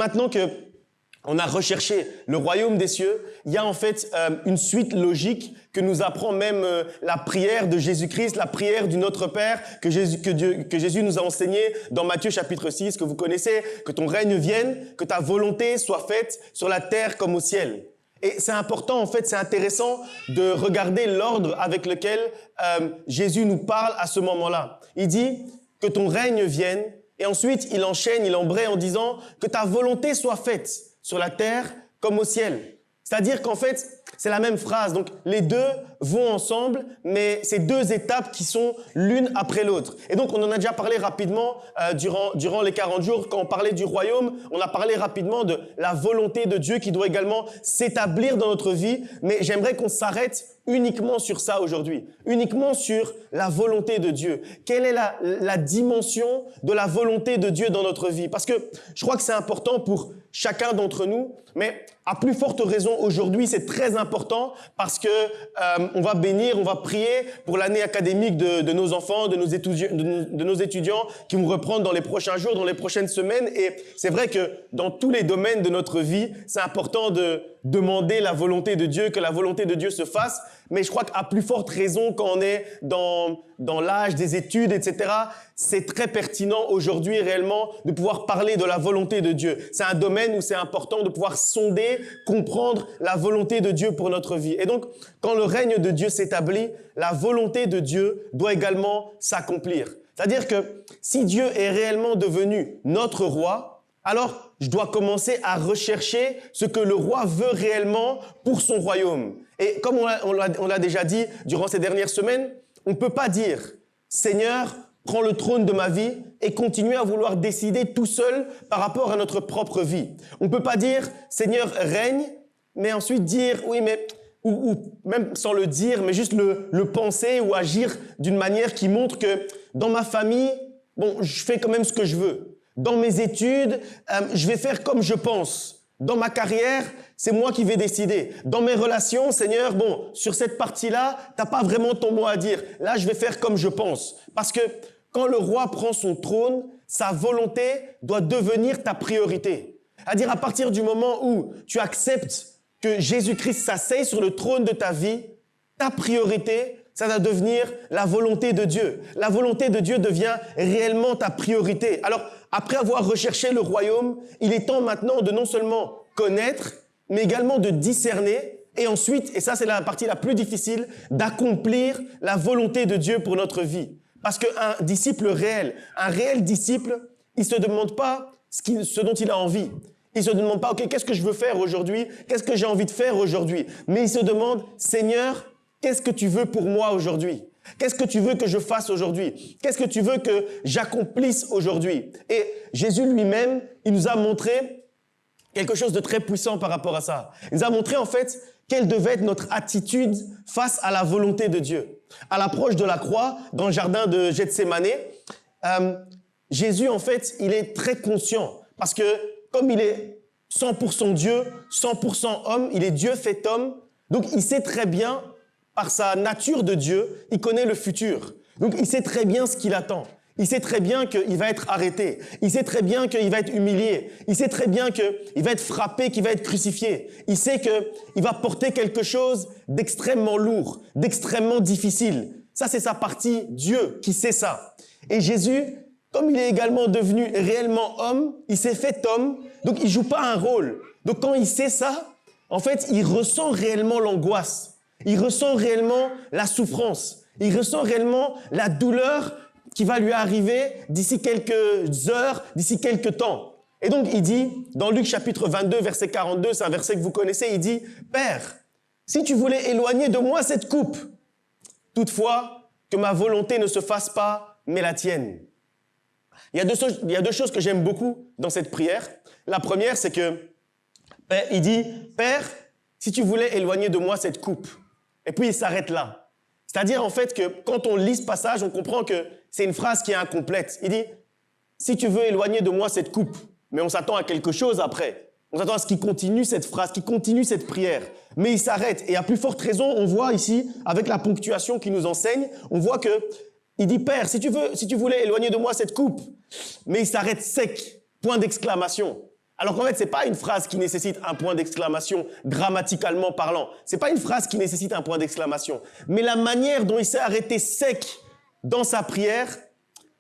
maintenant que on a recherché le royaume des cieux, il y a en fait une suite logique que nous apprend même la prière de Jésus-Christ, la prière du Notre Père que Jésus nous a enseigné dans Matthieu chapitre 6, que vous connaissez, que ton règne vienne, que ta volonté soit faite sur la terre comme au ciel. Et c'est important, en fait, c'est intéressant de regarder l'ordre avec lequel Jésus nous parle à ce moment-là. Il dit que ton règne vienne, et ensuite il enchaîne, il embraye en disant que ta volonté soit faite sur la terre comme au ciel. C'est-à-dire qu'en fait, c'est la même phrase. Donc, les deux vont ensemble, mais c'est deux étapes qui sont l'une après l'autre. Et donc, on en a déjà parlé rapidement durant les 40 jours. Quand on parlait du royaume, on a parlé rapidement de la volonté de Dieu qui doit également s'établir dans notre vie. Mais j'aimerais qu'on s'arrête uniquement sur ça aujourd'hui, uniquement sur la volonté de Dieu. Quelle est la dimension de la volonté de Dieu dans notre vie? Parce que je crois que c'est important pour chacun d'entre nous, mais à plus forte raison aujourd'hui, c'est très important parce que on va bénir, on va prier pour l'année académique de nos enfants, de nos étudiants qui vont reprendre dans les prochains jours, dans les prochaines semaines. Et c'est vrai que dans tous les domaines de notre vie, c'est important de demander la volonté de Dieu, que la volonté de Dieu se fasse. Mais je crois qu'à plus forte raison, quand on est dans l'âge des études, etc., c'est très pertinent aujourd'hui réellement de pouvoir parler de la volonté de Dieu. C'est un domaine où c'est important de pouvoir sonder, comprendre la volonté de Dieu pour notre vie. Et donc, quand le règne de Dieu s'établit, la volonté de Dieu doit également s'accomplir. C'est-à-dire que si Dieu est réellement devenu notre roi, alors je dois commencer à rechercher ce que le roi veut réellement pour son royaume. Et comme on l'a déjà dit durant ces dernières semaines, on ne peut pas dire « Seigneur, prends le trône de ma vie » et continuer à vouloir décider tout seul par rapport à notre propre vie. On ne peut pas dire « Seigneur, règne », mais ensuite dire « oui, mais… » ou même sans le dire, mais juste le penser ou agir d'une manière qui montre que dans ma famille, bon, je fais quand même ce que je veux. Dans mes études, je vais faire comme je pense. Dans ma carrière, c'est moi qui vais décider. Dans mes relations, Seigneur, bon, sur cette partie-là, t'as pas vraiment ton mot à dire. Là, je vais faire comme je pense. Parce que quand le roi prend son trône, sa volonté doit devenir ta priorité. C'est-à-dire à partir du moment où tu acceptes que Jésus-Christ s'asseye sur le trône de ta vie, ta priorité, ça va devenir la volonté de Dieu. La volonté de Dieu devient réellement ta priorité. Alors, après avoir recherché le royaume, il est temps maintenant de non seulement connaître, mais également de discerner et ensuite, et ça c'est la partie la plus difficile, d'accomplir la volonté de Dieu pour notre vie. Parce qu'un disciple réel, un réel disciple, il se demande pas ce dont il a envie. Il se demande pas, ok, qu'est-ce que je veux faire aujourd'hui? Qu'est-ce que j'ai envie de faire aujourd'hui? Mais il se demande, Seigneur, qu'est-ce que tu veux pour moi aujourd'hui? Qu'est-ce que tu veux que je fasse aujourd'hui? Qu'est-ce que tu veux que j'accomplisse aujourd'hui? Et Jésus lui-même, il nous a montré quelque chose de très puissant par rapport à ça. Il nous a montré en fait quelle devait être notre attitude face à la volonté de Dieu. À l'approche de la croix, dans le jardin de Gethsémané, Jésus en fait, il est très conscient parce que comme il est 100% Dieu, 100% homme, il est Dieu fait homme, donc il sait très bien par sa nature de Dieu, il connaît le futur. Donc, il sait très bien ce qu'il attend. Il sait très bien qu'il va être arrêté. Il sait très bien qu'il va être humilié. Il sait très bien qu'il va être frappé, qu'il va être crucifié. Il sait qu'il va porter quelque chose d'extrêmement lourd, d'extrêmement difficile. Ça, c'est sa partie Dieu qui sait ça. Et Jésus, comme il est également devenu réellement homme, il s'est fait homme, donc il joue pas un rôle. Donc, quand il sait ça, en fait, il ressent réellement l'angoisse. Il ressent réellement la souffrance. Il ressent réellement la douleur qui va lui arriver d'ici quelques heures, d'ici quelques temps. Et donc, il dit, dans Luc chapitre 22, verset 42, c'est un verset que vous connaissez, il dit, « Père, si tu voulais éloigner de moi cette coupe, toutefois, que ma volonté ne se fasse pas, mais la tienne. » Il y a deux choses que j'aime beaucoup dans cette prière. La première, c'est que, il dit, « Père, si tu voulais éloigner de moi cette coupe. » Et puis, il s'arrête là. C'est-à-dire, en fait, que quand on lit ce passage, on comprend que c'est une phrase qui est incomplète. Il dit, si tu veux éloigner de moi cette coupe, mais on s'attend à quelque chose après. On s'attend à ce qu'il continue cette phrase, qu'il continue cette prière. Mais il s'arrête. Et à plus forte raison, on voit ici, avec la ponctuation qu'il nous enseigne, on voit que il dit, Père, si tu voulais éloigner de moi cette coupe. Mais il s'arrête sec. Point d'exclamation. Alors qu'en fait, c'est pas une phrase qui nécessite un point d'exclamation grammaticalement parlant. C'est pas une phrase qui nécessite un point d'exclamation. Mais la manière dont il s'est arrêté sec dans sa prière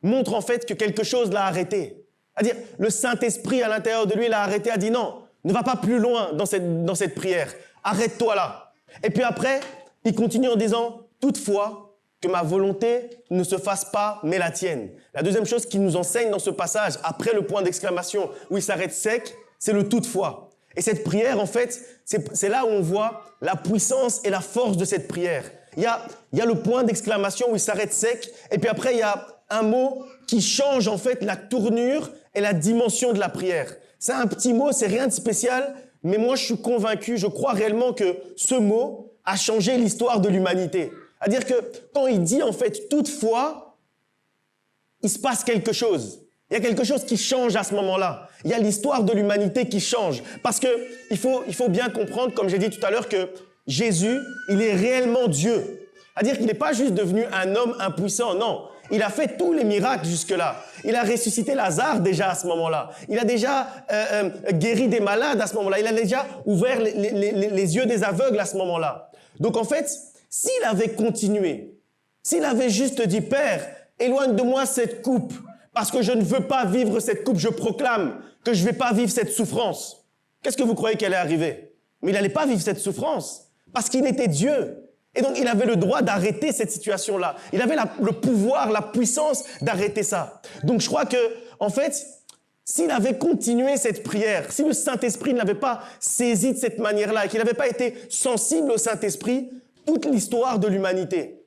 montre en fait que quelque chose l'a arrêté. C'est-à-dire, le Saint-Esprit à l'intérieur de lui l'a arrêté, a dit non, ne va pas plus loin dans cette prière. Arrête-toi là. Et puis après, il continue en disant, toutefois, que ma volonté ne se fasse pas, mais la tienne. La deuxième chose qu'il nous enseigne dans ce passage, après le point d'exclamation où il s'arrête sec, c'est le toutefois. Et cette prière, en fait, c'est là où on voit la puissance et la force de cette prière. Il y a le point d'exclamation où il s'arrête sec, et puis après, il y a un mot qui change, en fait, la tournure et la dimension de la prière. C'est un petit mot, c'est rien de spécial, mais moi, je suis convaincu, je crois réellement que ce mot a changé l'histoire de l'humanité. C'est-à-dire que quand il dit, en fait, toutefois, il se passe quelque chose. Il y a quelque chose qui change à ce moment-là. Il y a l'histoire de l'humanité qui change. Parce que il faut bien comprendre, comme j'ai dit tout à l'heure, que Jésus, il est réellement Dieu. C'est-à-dire qu'il n'est pas juste devenu un homme impuissant, non. Il a fait tous les miracles jusque-là. Il a ressuscité Lazare déjà à ce moment-là. Il a déjà guéri des malades à ce moment-là. Il a déjà ouvert les yeux des aveugles à ce moment-là. Donc en fait, s'il avait continué, s'il avait juste dit « Père, éloigne de moi cette coupe, parce que je ne veux pas vivre cette coupe, je proclame que je ne vais pas vivre cette souffrance. » Qu'est-ce que vous croyez qu'elle allait arriver? Mais il n'allait pas vivre cette souffrance, parce qu'il était Dieu. Et donc, il avait le droit d'arrêter cette situation-là. Il avait le pouvoir, la puissance d'arrêter ça. Donc, je crois que, en fait, s'il avait continué cette prière, si le Saint-Esprit ne l'avait pas saisi de cette manière-là, et qu'il n'avait pas été sensible au Saint-Esprit, toute l'histoire de l'humanité,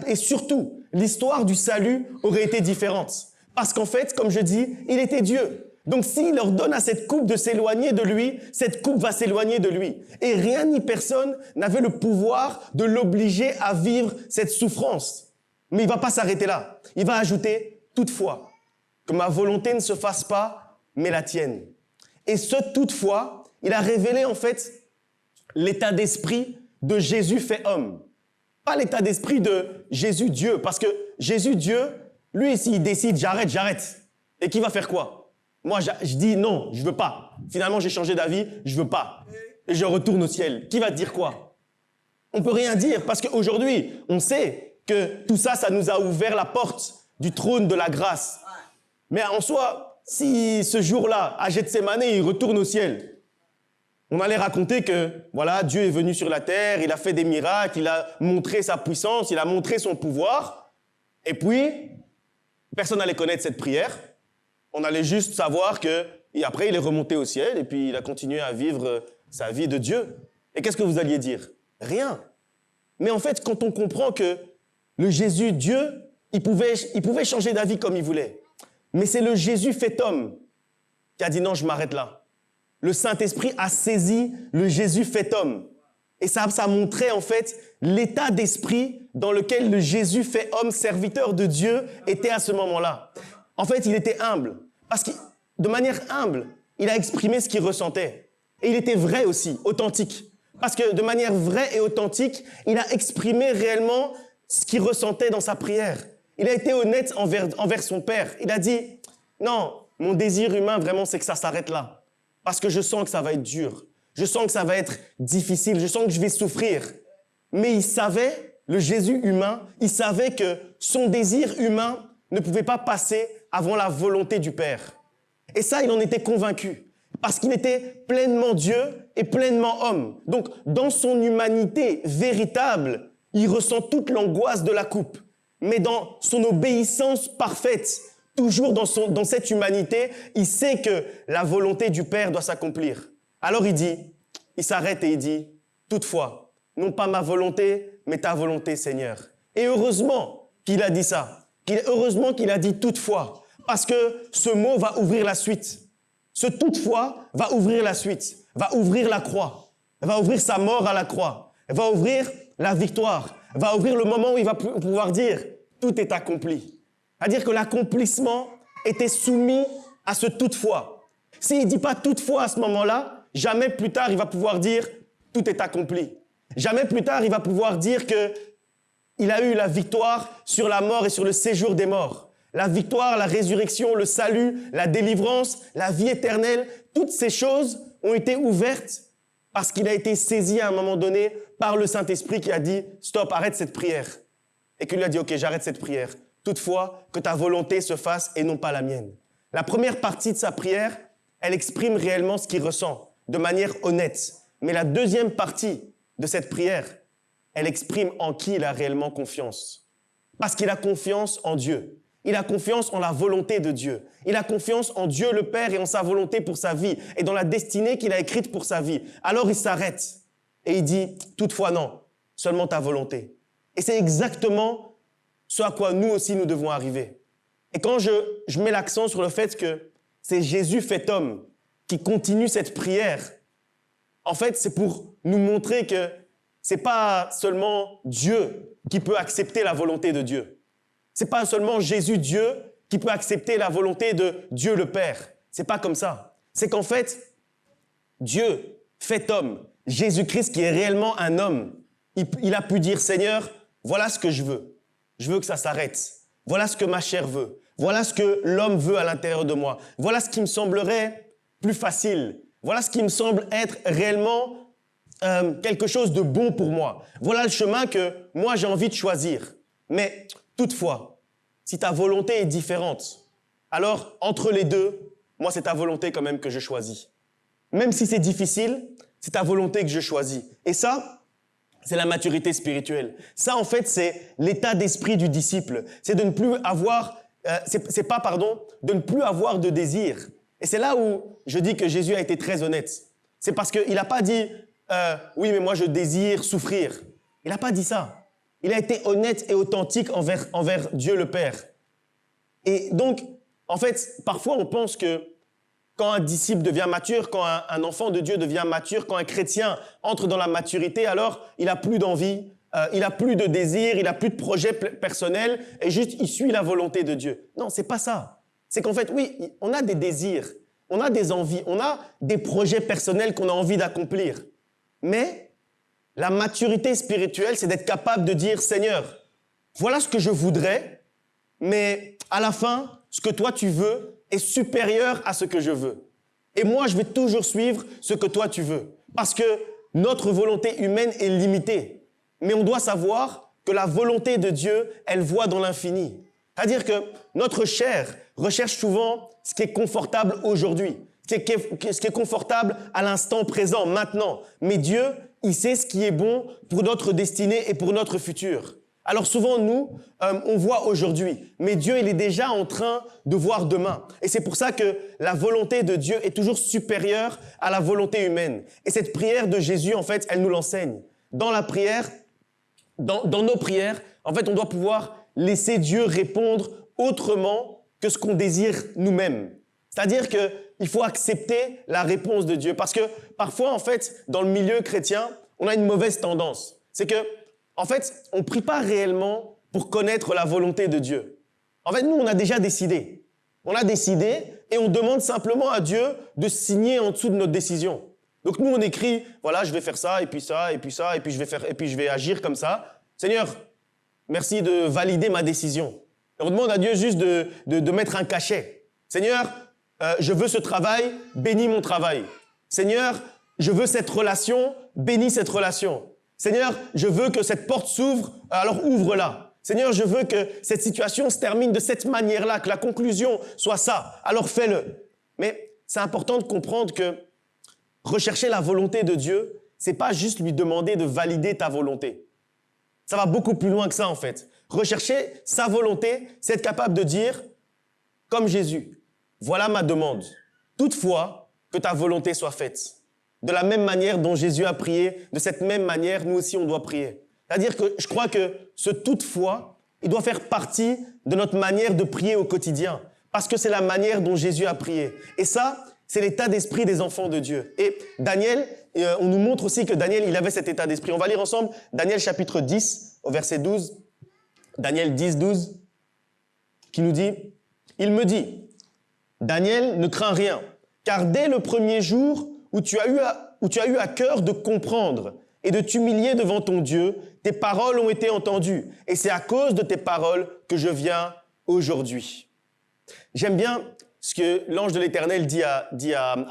et surtout, l'histoire du salut aurait été différente. Parce qu'en fait, comme je dis, il était Dieu. Donc, s'il ordonne à cette coupe de s'éloigner de lui, cette coupe va s'éloigner de lui. Et rien ni personne n'avait le pouvoir de l'obliger à vivre cette souffrance. Mais il ne va pas s'arrêter là. Il va ajouter, toutefois, que ma volonté ne se fasse pas, mais la tienne. Et ce toutefois, il a révélé en fait l'état d'esprit de Jésus fait homme. Pas l'état d'esprit de Jésus Dieu. Parce que Jésus Dieu, lui, s'il décide, j'arrête. Et qui va faire quoi? Moi, je dis non, je veux pas. Finalement, j'ai changé d'avis, je veux pas. Et je retourne au ciel. Qui va te dire quoi? On peut rien dire parce qu'aujourd'hui, on sait que tout ça, ça nous a ouvert la porte du trône de la grâce. Mais en soi, si ce jour-là, à Gethsémane, il retourne au ciel, on allait raconter que, voilà, Dieu est venu sur la terre, il a fait des miracles, il a montré sa puissance, il a montré son pouvoir. Et puis, personne n'allait connaître cette prière. On allait juste savoir que, et après, il est remonté au ciel et puis il a continué à vivre sa vie de Dieu. Et qu'est-ce que vous alliez dire? Rien. Mais en fait, quand on comprend que le Jésus Dieu, il pouvait changer d'avis comme il voulait. Mais c'est le Jésus fait homme qui a dit non, je m'arrête là. Le Saint-Esprit a saisi le Jésus fait homme. Et ça montrait en fait l'état d'esprit dans lequel le Jésus fait homme, serviteur de Dieu, était à ce moment-là. En fait, il était humble. Parce que, de manière humble, il a exprimé ce qu'il ressentait. Et il était vrai aussi, authentique. Parce que, de manière vraie et authentique, il a exprimé réellement ce qu'il ressentait dans sa prière. Il a été honnête envers son Père. Il a dit, non, mon désir humain, vraiment, c'est que ça s'arrête là. Parce que je sens que ça va être dur. Je sens que ça va être difficile. Je sens que je vais souffrir. Mais il savait, le Jésus humain, il savait que son désir humain ne pouvait pas passer avant la volonté du Père. Et ça, il en était convaincu. Parce qu'il était pleinement Dieu et pleinement homme. Donc, dans son humanité véritable, il ressent toute l'angoisse de la coupe. Mais dans son obéissance parfaite, toujours dans cette humanité, il sait que la volonté du Père doit s'accomplir. Alors il s'arrête et il dit, toutefois, non pas ma volonté, mais ta volonté, Seigneur. Et heureusement qu'il a dit ça. Heureusement qu'il a dit toutefois, parce que ce mot va ouvrir la suite. Ce toutefois va ouvrir la suite, va ouvrir la croix, va ouvrir sa mort à la croix, va ouvrir la victoire, va ouvrir le moment où il va pouvoir dire tout est accompli. C'est-à-dire que l'accomplissement était soumis à ce toutefois. S'il ne dit pas toutefois à ce moment-là, jamais plus tard il va pouvoir dire tout est accompli. Jamais plus tard il va pouvoir dire que il a eu la victoire sur la mort et sur le séjour des morts. La victoire, la résurrection, le salut, la délivrance, la vie éternelle, toutes ces choses ont été ouvertes parce qu'il a été saisi à un moment donné par le Saint-Esprit qui a dit « Stop, arrête cette prière ». Et qu'il lui a dit « Ok, j'arrête cette prière. Toutefois, que ta volonté se fasse et non pas la mienne ». La première partie de sa prière, elle exprime réellement ce qu'il ressent de manière honnête. Mais la deuxième partie de cette prière, elle exprime en qui il a réellement confiance. Parce qu'il a confiance en Dieu. Il a confiance en la volonté de Dieu. Il a confiance en Dieu le Père et en sa volonté pour sa vie et dans la destinée qu'il a écrite pour sa vie. Alors il s'arrête et il dit « Toutefois non, seulement ta volonté ». Et c'est exactement ce à quoi nous aussi nous devons arriver. Et quand je mets l'accent sur le fait que c'est Jésus fait homme qui continue cette prière, en fait, c'est pour nous montrer que c'est pas seulement Dieu qui peut accepter la volonté de Dieu. C'est pas seulement Jésus Dieu qui peut accepter la volonté de Dieu le Père. C'est pas comme ça. C'est qu'en fait, Dieu fait homme, Jésus-Christ qui est réellement un homme, il a pu dire « Seigneur, voilà ce que je veux. Je veux que ça s'arrête. Voilà ce que ma chair veut. Voilà ce que l'homme veut à l'intérieur de moi. Voilà ce qui me semblerait plus facile. Voilà ce qui me semble être réellement quelque chose de bon pour moi. Voilà le chemin que moi j'ai envie de choisir. Mais toutefois, si ta volonté est différente, alors entre les deux, moi c'est ta volonté quand même que je choisis. Même si c'est difficile, c'est ta volonté que je choisis. Et ça, c'est la maturité spirituelle. Ça, en fait, c'est l'état d'esprit du disciple. C'est de ne plus avoir, de ne plus avoir de désir. Et c'est là où je dis que Jésus a été très honnête. C'est parce qu'il n'a pas dit oui, mais moi je désire souffrir. Il n'a pas dit ça. Il a été honnête et authentique envers Dieu le Père. Et donc, en fait, parfois on pense que quand un disciple devient mature, quand un enfant de Dieu devient mature, quand un chrétien entre dans la maturité, alors il n'a plus d'envie, il n'a plus de désir, il n'a plus de projet personnel et juste il suit la volonté de Dieu. Non, c'est pas ça. C'est qu'en fait, oui, on a des désirs, on a des envies, on a des projets personnels qu'on a envie d'accomplir. Mais la maturité spirituelle, c'est d'être capable de dire « Seigneur, voilà ce que je voudrais, mais à la fin, ce que toi tu veux est supérieur à ce que je veux. Et moi, je vais toujours suivre ce que toi tu veux. Parce que notre volonté humaine est limitée. Mais on doit savoir que la volonté de Dieu, elle voit dans l'infini. C'est-à-dire que notre chair recherche souvent ce qui est confortable aujourd'hui, ce qui est confortable à l'instant présent, maintenant. Mais Dieu, il sait ce qui est bon pour notre destinée et pour notre futur. Alors souvent, nous, on voit aujourd'hui, mais Dieu, il est déjà en train de voir demain. Et c'est pour ça que la volonté de Dieu est toujours supérieure à la volonté humaine. Et cette prière de Jésus, en fait, elle nous l'enseigne. Dans la prière, dans nos prières, en fait, on doit pouvoir laisser Dieu répondre autrement que ce qu'on désire nous-mêmes. C'est-à-dire qu'il faut accepter la réponse de Dieu. Parce que parfois, en fait, dans le milieu chrétien, on a une mauvaise tendance. C'est que en fait, on ne prie pas réellement pour connaître la volonté de Dieu. En fait, nous, on a déjà décidé. On a décidé et on demande simplement à Dieu de signer en dessous de notre décision. Donc nous, on écrit, voilà, je vais faire ça, et puis ça, et puis ça, et puis je vais agir comme ça. Seigneur, merci de valider ma décision. Et on demande à Dieu juste de mettre un cachet. Seigneur, je veux ce travail, bénis mon travail. Seigneur, je veux cette relation, bénis cette relation. Seigneur, je veux que cette porte s'ouvre, alors ouvre-la. Seigneur, je veux que cette situation se termine de cette manière-là, que la conclusion soit ça, alors fais-le. Mais c'est important de comprendre que rechercher la volonté de Dieu, c'est pas juste lui demander de valider ta volonté. Ça va beaucoup plus loin que ça, en fait. Rechercher sa volonté, c'est être capable de dire, comme Jésus, voilà ma demande. Toutefois, que ta volonté soit faite. De la même manière dont Jésus a prié, de cette même manière, nous aussi, on doit prier. C'est-à-dire que je crois que ce toutefois, il doit faire partie de notre manière de prier au quotidien. Parce que c'est la manière dont Jésus a prié. Et ça, c'est l'état d'esprit des enfants de Dieu. Et Daniel, on nous montre aussi que Daniel, il avait cet état d'esprit. On va lire ensemble Daniel chapitre 10, au verset 12. Daniel 10, 12, qui nous dit, « Il me dit, Daniel, ne crains rien, car dès le premier jour, où tu as eu à cœur de comprendre et de t'humilier devant ton Dieu, tes paroles ont été entendues. Et c'est à cause de tes paroles que je viens aujourd'hui. » J'aime bien ce que l'ange de l'Éternel dit à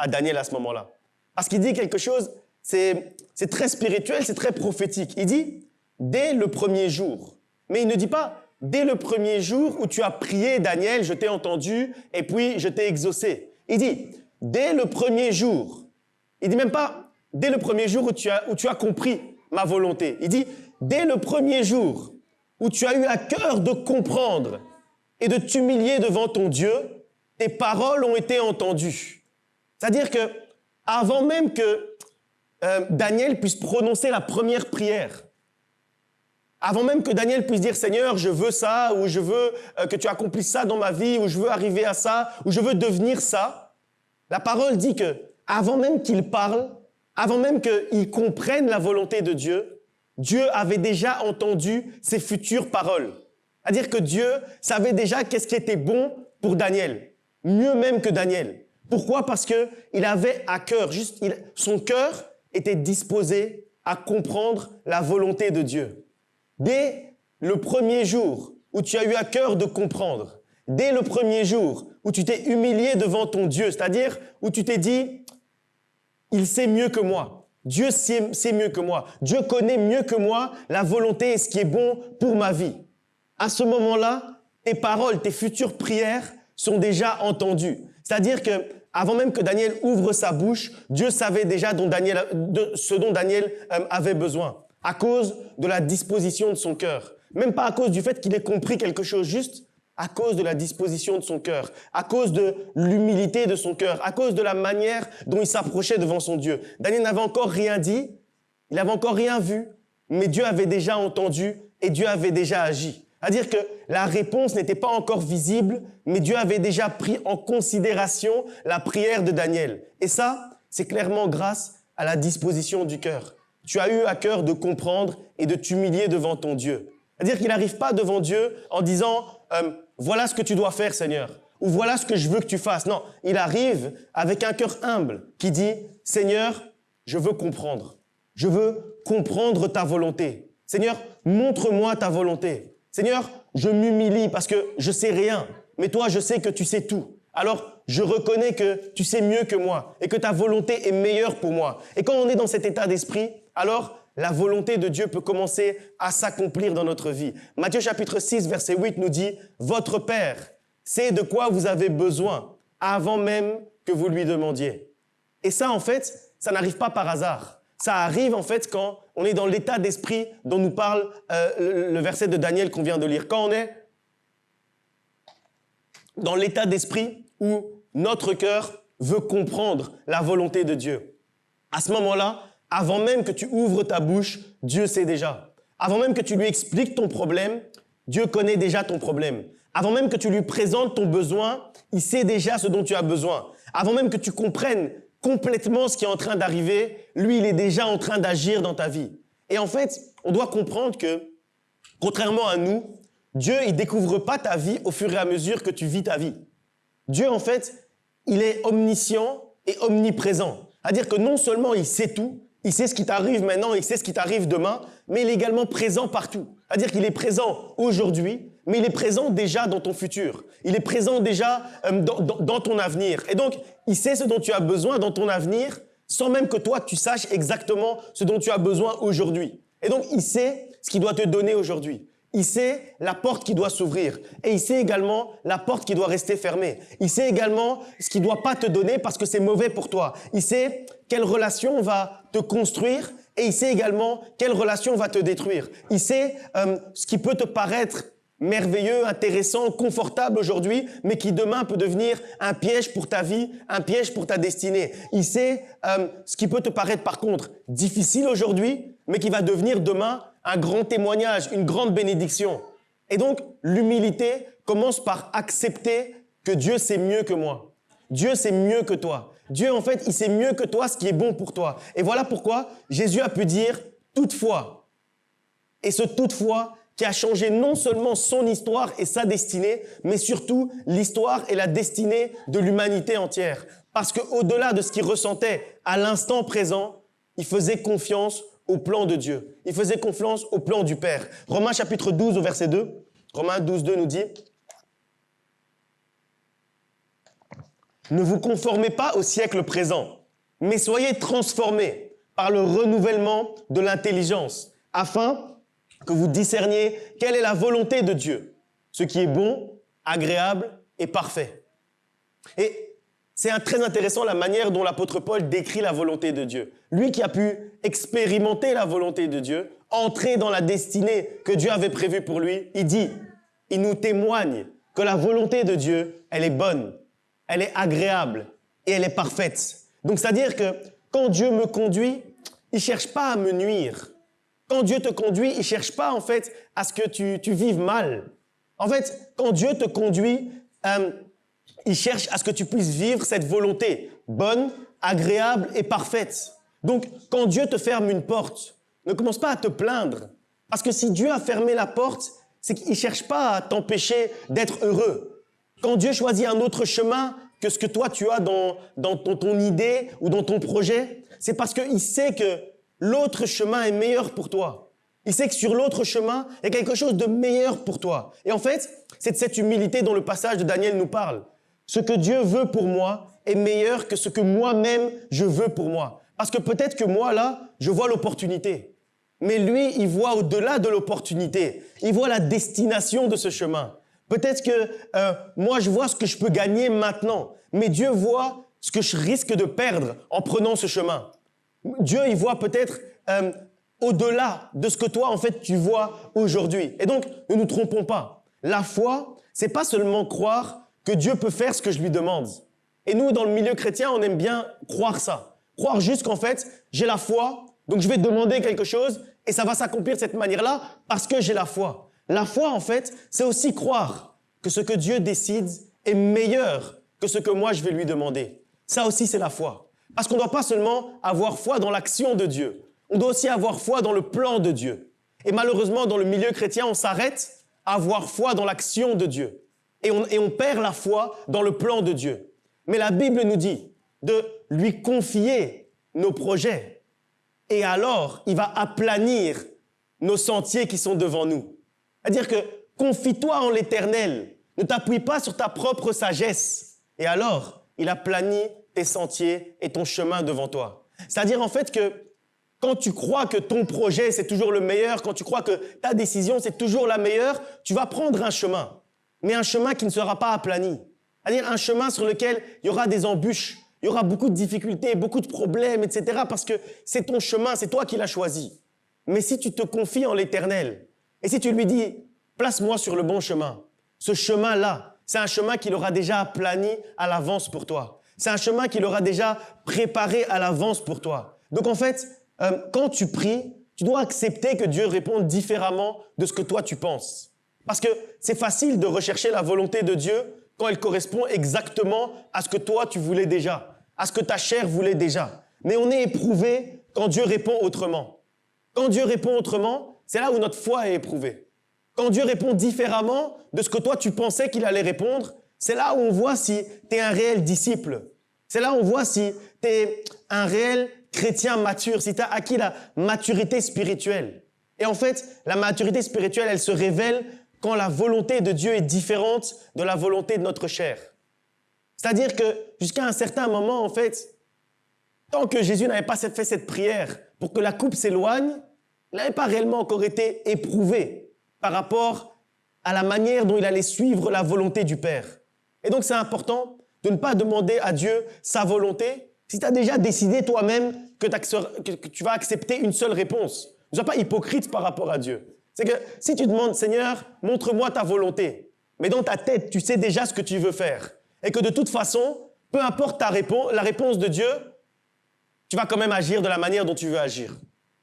Daniel à ce moment-là. Parce qu'il dit quelque chose, c'est très spirituel, c'est très prophétique. Il dit, dès le premier jour. Mais il ne dit pas, dès le premier jour où tu as prié, Daniel, je t'ai entendu et puis je t'ai exaucé. Il dit, dès le premier jour. Il dit même pas, dès le premier jour où tu as compris ma volonté. Il dit, dès le premier jour où tu as eu à cœur de comprendre et de t'humilier devant ton Dieu, tes paroles ont été entendues. C'est-à-dire que avant même que Daniel puisse prononcer la première prière, avant même que Daniel puisse dire « Seigneur, je veux ça » ou « Je veux que tu accomplisses ça dans ma vie » ou « Je veux arriver à ça » ou « Je veux devenir ça », la parole dit que avant même qu'il parle, avant même qu'il comprenne la volonté de Dieu, Dieu avait déjà entendu ses futures paroles. C'est-à-dire que Dieu savait déjà qu'est-ce qui était bon pour Daniel, mieux même que Daniel. Pourquoi? Parce qu'il avait à cœur, son cœur était disposé à comprendre la volonté de Dieu. Dès le premier jour où tu as eu à cœur de comprendre, dès le premier jour où tu t'es humilié devant ton Dieu, c'est-à-dire où tu t'es dit « Il sait mieux que moi, Dieu sait mieux que moi, Dieu connaît mieux que moi la volonté et ce qui est bon pour ma vie ». À ce moment-là, tes paroles, tes futures prières sont déjà entendues. C'est-à-dire que avant même que Daniel ouvre sa bouche, Dieu savait déjà ce dont Daniel avait besoin, à cause de la disposition de son cœur. Même pas à cause du fait qu'il ait compris quelque chose, juste à cause de la disposition de son cœur, à cause de l'humilité de son cœur, à cause de la manière dont il s'approchait devant son Dieu. Daniel n'avait encore rien dit, il n'avait encore rien vu, mais Dieu avait déjà entendu et Dieu avait déjà agi. C'est-à-dire que la réponse n'était pas encore visible, mais Dieu avait déjà pris en considération la prière de Daniel. Et ça, c'est clairement grâce à la disposition du cœur. Tu as eu à cœur de comprendre et de t'humilier devant ton Dieu. C'est-à-dire qu'il n'arrive pas devant Dieu en disant « Voilà ce que tu dois faire, Seigneur » ou « Voilà ce que je veux que tu fasses ». Non, il arrive avec un cœur humble qui dit « Seigneur, je veux comprendre. Je veux comprendre ta volonté. Seigneur, montre-moi ta volonté. Seigneur, je m'humilie parce que je sais rien, mais toi, je sais que tu sais tout. Alors, je reconnais que tu sais mieux que moi et que ta volonté est meilleure pour moi. Et quand on est dans cet état d'esprit, alors la volonté de Dieu peut commencer à s'accomplir dans notre vie. Matthieu chapitre 6, verset 8 nous dit « Votre Père sait de quoi vous avez besoin avant même que vous lui demandiez. » Et ça, en fait, ça n'arrive pas par hasard. Ça arrive, en fait, quand on est dans l'état d'esprit dont nous parle le verset de Daniel qu'on vient de lire. Quand on est dans l'état d'esprit où notre cœur veut comprendre la volonté de Dieu. À ce moment-là, avant même que tu ouvres ta bouche, Dieu sait déjà. Avant même que tu lui expliques ton problème, Dieu connaît déjà ton problème. Avant même que tu lui présentes ton besoin, il sait déjà ce dont tu as besoin. Avant même que tu comprennes complètement ce qui est en train d'arriver, lui, il est déjà en train d'agir dans ta vie. Et en fait, on doit comprendre que, contrairement à nous, Dieu, il découvre pas ta vie au fur et à mesure que tu vis ta vie. Dieu, en fait, il est omniscient et omniprésent. C'est-à-dire que non seulement il sait tout, il sait ce qui t'arrive maintenant, il sait ce qui t'arrive demain, mais il est également présent partout. C'est-à-dire qu'il est présent aujourd'hui, mais il est présent déjà dans ton futur. Il est présent déjà dans ton avenir. Et donc, il sait ce dont tu as besoin dans ton avenir, sans même que toi, tu saches exactement ce dont tu as besoin aujourd'hui. Et donc, il sait ce qu'il doit te donner aujourd'hui. Il sait la porte qui doit s'ouvrir. Et il sait également la porte qui doit rester fermée. Il sait également ce qu'il ne doit pas te donner parce que c'est mauvais pour toi. Il sait quelle relation va te construire et il sait également quelle relation va te détruire. Il sait ce qui peut te paraître merveilleux, intéressant, confortable aujourd'hui, mais qui demain peut devenir un piège pour ta vie, un piège pour ta destinée. Il sait ce qui peut te paraître par contre difficile aujourd'hui, mais qui va devenir demain un grand témoignage, une grande bénédiction. Et donc, l'humilité commence par accepter que Dieu sait mieux que moi. Dieu sait mieux que toi. Dieu, en fait, il sait mieux que toi ce qui est bon pour toi. Et voilà pourquoi Jésus a pu dire « toutefois ». Et ce « toutefois » qui a changé non seulement son histoire et sa destinée, mais surtout l'histoire et la destinée de l'humanité entière. Parce qu'au-delà de ce qu'il ressentait à l'instant présent, il faisait confiance au plan de Dieu. Il faisait confiance au plan du Père. Romains chapitre 12 au verset 2. Romains 12, 2 nous dit ne vous conformez pas au siècle présent, mais soyez transformés par le renouvellement de l'intelligence, afin que vous discerniez quelle est la volonté de Dieu, ce qui est bon, agréable et parfait. Et c'est très intéressant la manière dont l'apôtre Paul décrit la volonté de Dieu. Lui qui a pu expérimenter la volonté de Dieu, entrer dans la destinée que Dieu avait prévue pour lui, il nous témoigne que la volonté de Dieu, elle est bonne, elle est agréable et elle est parfaite. Donc, c'est-à-dire que quand Dieu me conduit, il ne cherche pas à me nuire. Quand Dieu te conduit, il ne cherche pas, en fait, à ce que tu vives mal. En fait, quand Dieu te conduit, il cherche à ce que tu puisses vivre cette volonté bonne, agréable et parfaite. Donc, quand Dieu te ferme une porte, ne commence pas à te plaindre. Parce que si Dieu a fermé la porte, c'est qu'il ne cherche pas à t'empêcher d'être heureux. Quand Dieu choisit un autre chemin que ce que toi tu as dans ton idée ou dans ton projet, c'est parce qu'il sait que l'autre chemin est meilleur pour toi. Il sait que sur l'autre chemin, il y a quelque chose de meilleur pour toi. Et en fait, c'est de cette humilité dont le passage de Daniel nous parle. Ce que Dieu veut pour moi est meilleur que ce que moi-même je veux pour moi. Parce que peut-être que moi, là, je vois l'opportunité. Mais lui, il voit au-delà de l'opportunité. Il voit la destination de ce chemin. Peut-être que moi, je vois ce que je peux gagner maintenant. Mais Dieu voit ce que je risque de perdre en prenant ce chemin. Dieu, il voit peut-être au-delà de ce que toi, en fait, tu vois aujourd'hui. Et donc, ne nous trompons pas. La foi, c'est pas seulement croire que Dieu peut faire ce que je lui demande. Et nous, dans le milieu chrétien, on aime bien croire ça. Croire juste qu'en fait, j'ai la foi, donc je vais demander quelque chose et ça va s'accomplir de cette manière-là parce que j'ai la foi. La foi, en fait, c'est aussi croire que ce que Dieu décide est meilleur que ce que moi, je vais lui demander. Ça aussi, c'est la foi. Parce qu'on ne doit pas seulement avoir foi dans l'action de Dieu. On doit aussi avoir foi dans le plan de Dieu. Et malheureusement, dans le milieu chrétien, on s'arrête à avoir foi dans l'action de Dieu. Et on perd la foi dans le plan de Dieu. Mais la Bible nous dit de lui confier nos projets. Et alors, il va aplanir nos sentiers qui sont devant nous. C'est-à-dire que confie-toi en l'Éternel. Ne t'appuie pas sur ta propre sagesse. Et alors, il aplanit tes sentiers et ton chemin devant toi. C'est-à-dire en fait que quand tu crois que ton projet, c'est toujours le meilleur, quand tu crois que ta décision, c'est toujours la meilleure, tu vas prendre un chemin. Mais un chemin qui ne sera pas aplani. C'est-à-dire un chemin sur lequel il y aura des embûches, il y aura beaucoup de difficultés, beaucoup de problèmes, etc. Parce que c'est ton chemin, c'est toi qui l'as choisi. Mais si tu te confies en l'Éternel, et si tu lui dis, place-moi sur le bon chemin, ce chemin-là, c'est un chemin qu'il aura déjà aplani à l'avance pour toi. C'est un chemin qu'il aura déjà préparé à l'avance pour toi. Donc en fait, quand tu pries, tu dois accepter que Dieu réponde différemment de ce que toi tu penses. Parce que c'est facile de rechercher la volonté de Dieu quand elle correspond exactement à ce que toi tu voulais déjà, à ce que ta chair voulait déjà. Mais on est éprouvé quand Dieu répond autrement. Quand Dieu répond autrement, c'est là où notre foi est éprouvée. Quand Dieu répond différemment de ce que toi tu pensais qu'il allait répondre, c'est là où on voit si tu es un réel disciple. C'est là où on voit si tu es un réel chrétien mature, si tu as acquis la maturité spirituelle. Et en fait, la maturité spirituelle, elle se révèle quand la volonté de Dieu est différente de la volonté de notre chair. C'est-à-dire que jusqu'à un certain moment, en fait, tant que Jésus n'avait pas fait cette prière pour que la coupe s'éloigne, il n'avait pas réellement encore été éprouvé par rapport à la manière dont il allait suivre la volonté du Père. Et donc, c'est important de ne pas demander à Dieu sa volonté si tu as déjà décidé toi-même que tu vas accepter une seule réponse. Ne sois pas hypocrite par rapport à Dieu. C'est que si tu demandes, Seigneur, montre-moi ta volonté, mais dans ta tête, tu sais déjà ce que tu veux faire, et que de toute façon, peu importe la réponse de Dieu, tu vas quand même agir de la manière dont tu veux agir.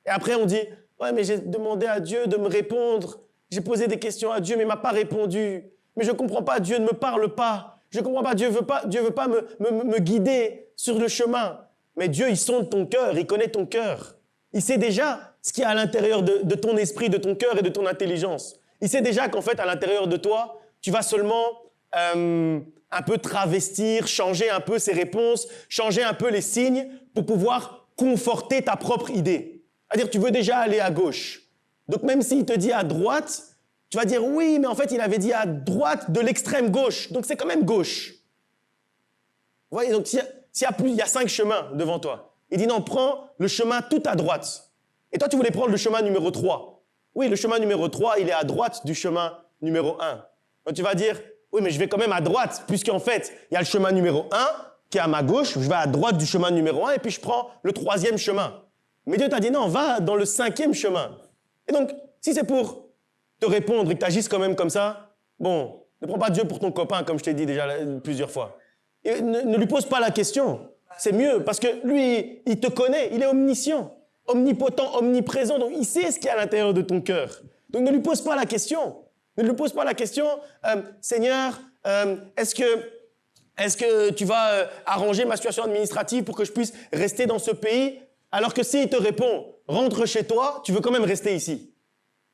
Et après, on dit, ouais, mais j'ai demandé à Dieu de me répondre, j'ai posé des questions à Dieu, mais il ne m'a pas répondu. Mais je ne comprends pas, Dieu ne me parle pas. Je ne comprends pas, Dieu veut pas me guider sur le chemin. Mais Dieu, il sonde ton cœur, il connaît ton cœur. Il sait déjà ce qu'il y a à l'intérieur de ton esprit, de ton cœur et de ton intelligence. Il sait déjà qu'en fait, à l'intérieur de toi, tu vas seulement un peu travestir, changer un peu ses réponses, changer un peu les signes pour pouvoir conforter ta propre idée. C'est-à-dire, tu veux déjà aller à gauche. Donc, même s'il te dit à droite, tu vas dire oui, mais en fait, il avait dit à droite de l'extrême gauche. Donc, c'est quand même gauche. Vous voyez, donc il y a 5 chemins devant toi. Il dit non, prends le chemin tout à droite. Et toi, tu voulais prendre le chemin numéro 3. Oui, le chemin numéro 3, il est à droite du chemin numéro 1. Donc tu vas dire, oui, mais je vais quand même à droite, puisqu'en fait, il y a le chemin numéro 1 qui est à ma gauche, je vais à droite du chemin numéro 1 et puis je prends le 3e chemin. Mais Dieu t'a dit non, va dans le 5e chemin. Et donc, si c'est pour te répondre et que tu agisses quand même comme ça, bon, ne prends pas Dieu pour ton copain, comme je t'ai dit déjà plusieurs fois. Et ne lui pose pas la question. C'est mieux, parce que lui, il te connaît, il est omniscient, omnipotent, omniprésent, donc il sait ce qu'il y a à l'intérieur de ton cœur. Donc ne lui pose pas la question. Ne lui pose pas la question, Seigneur, est-ce que tu vas arranger ma situation administrative pour que je puisse rester dans ce pays? Alors que s'il te répond, rentre chez toi, tu veux quand même rester ici.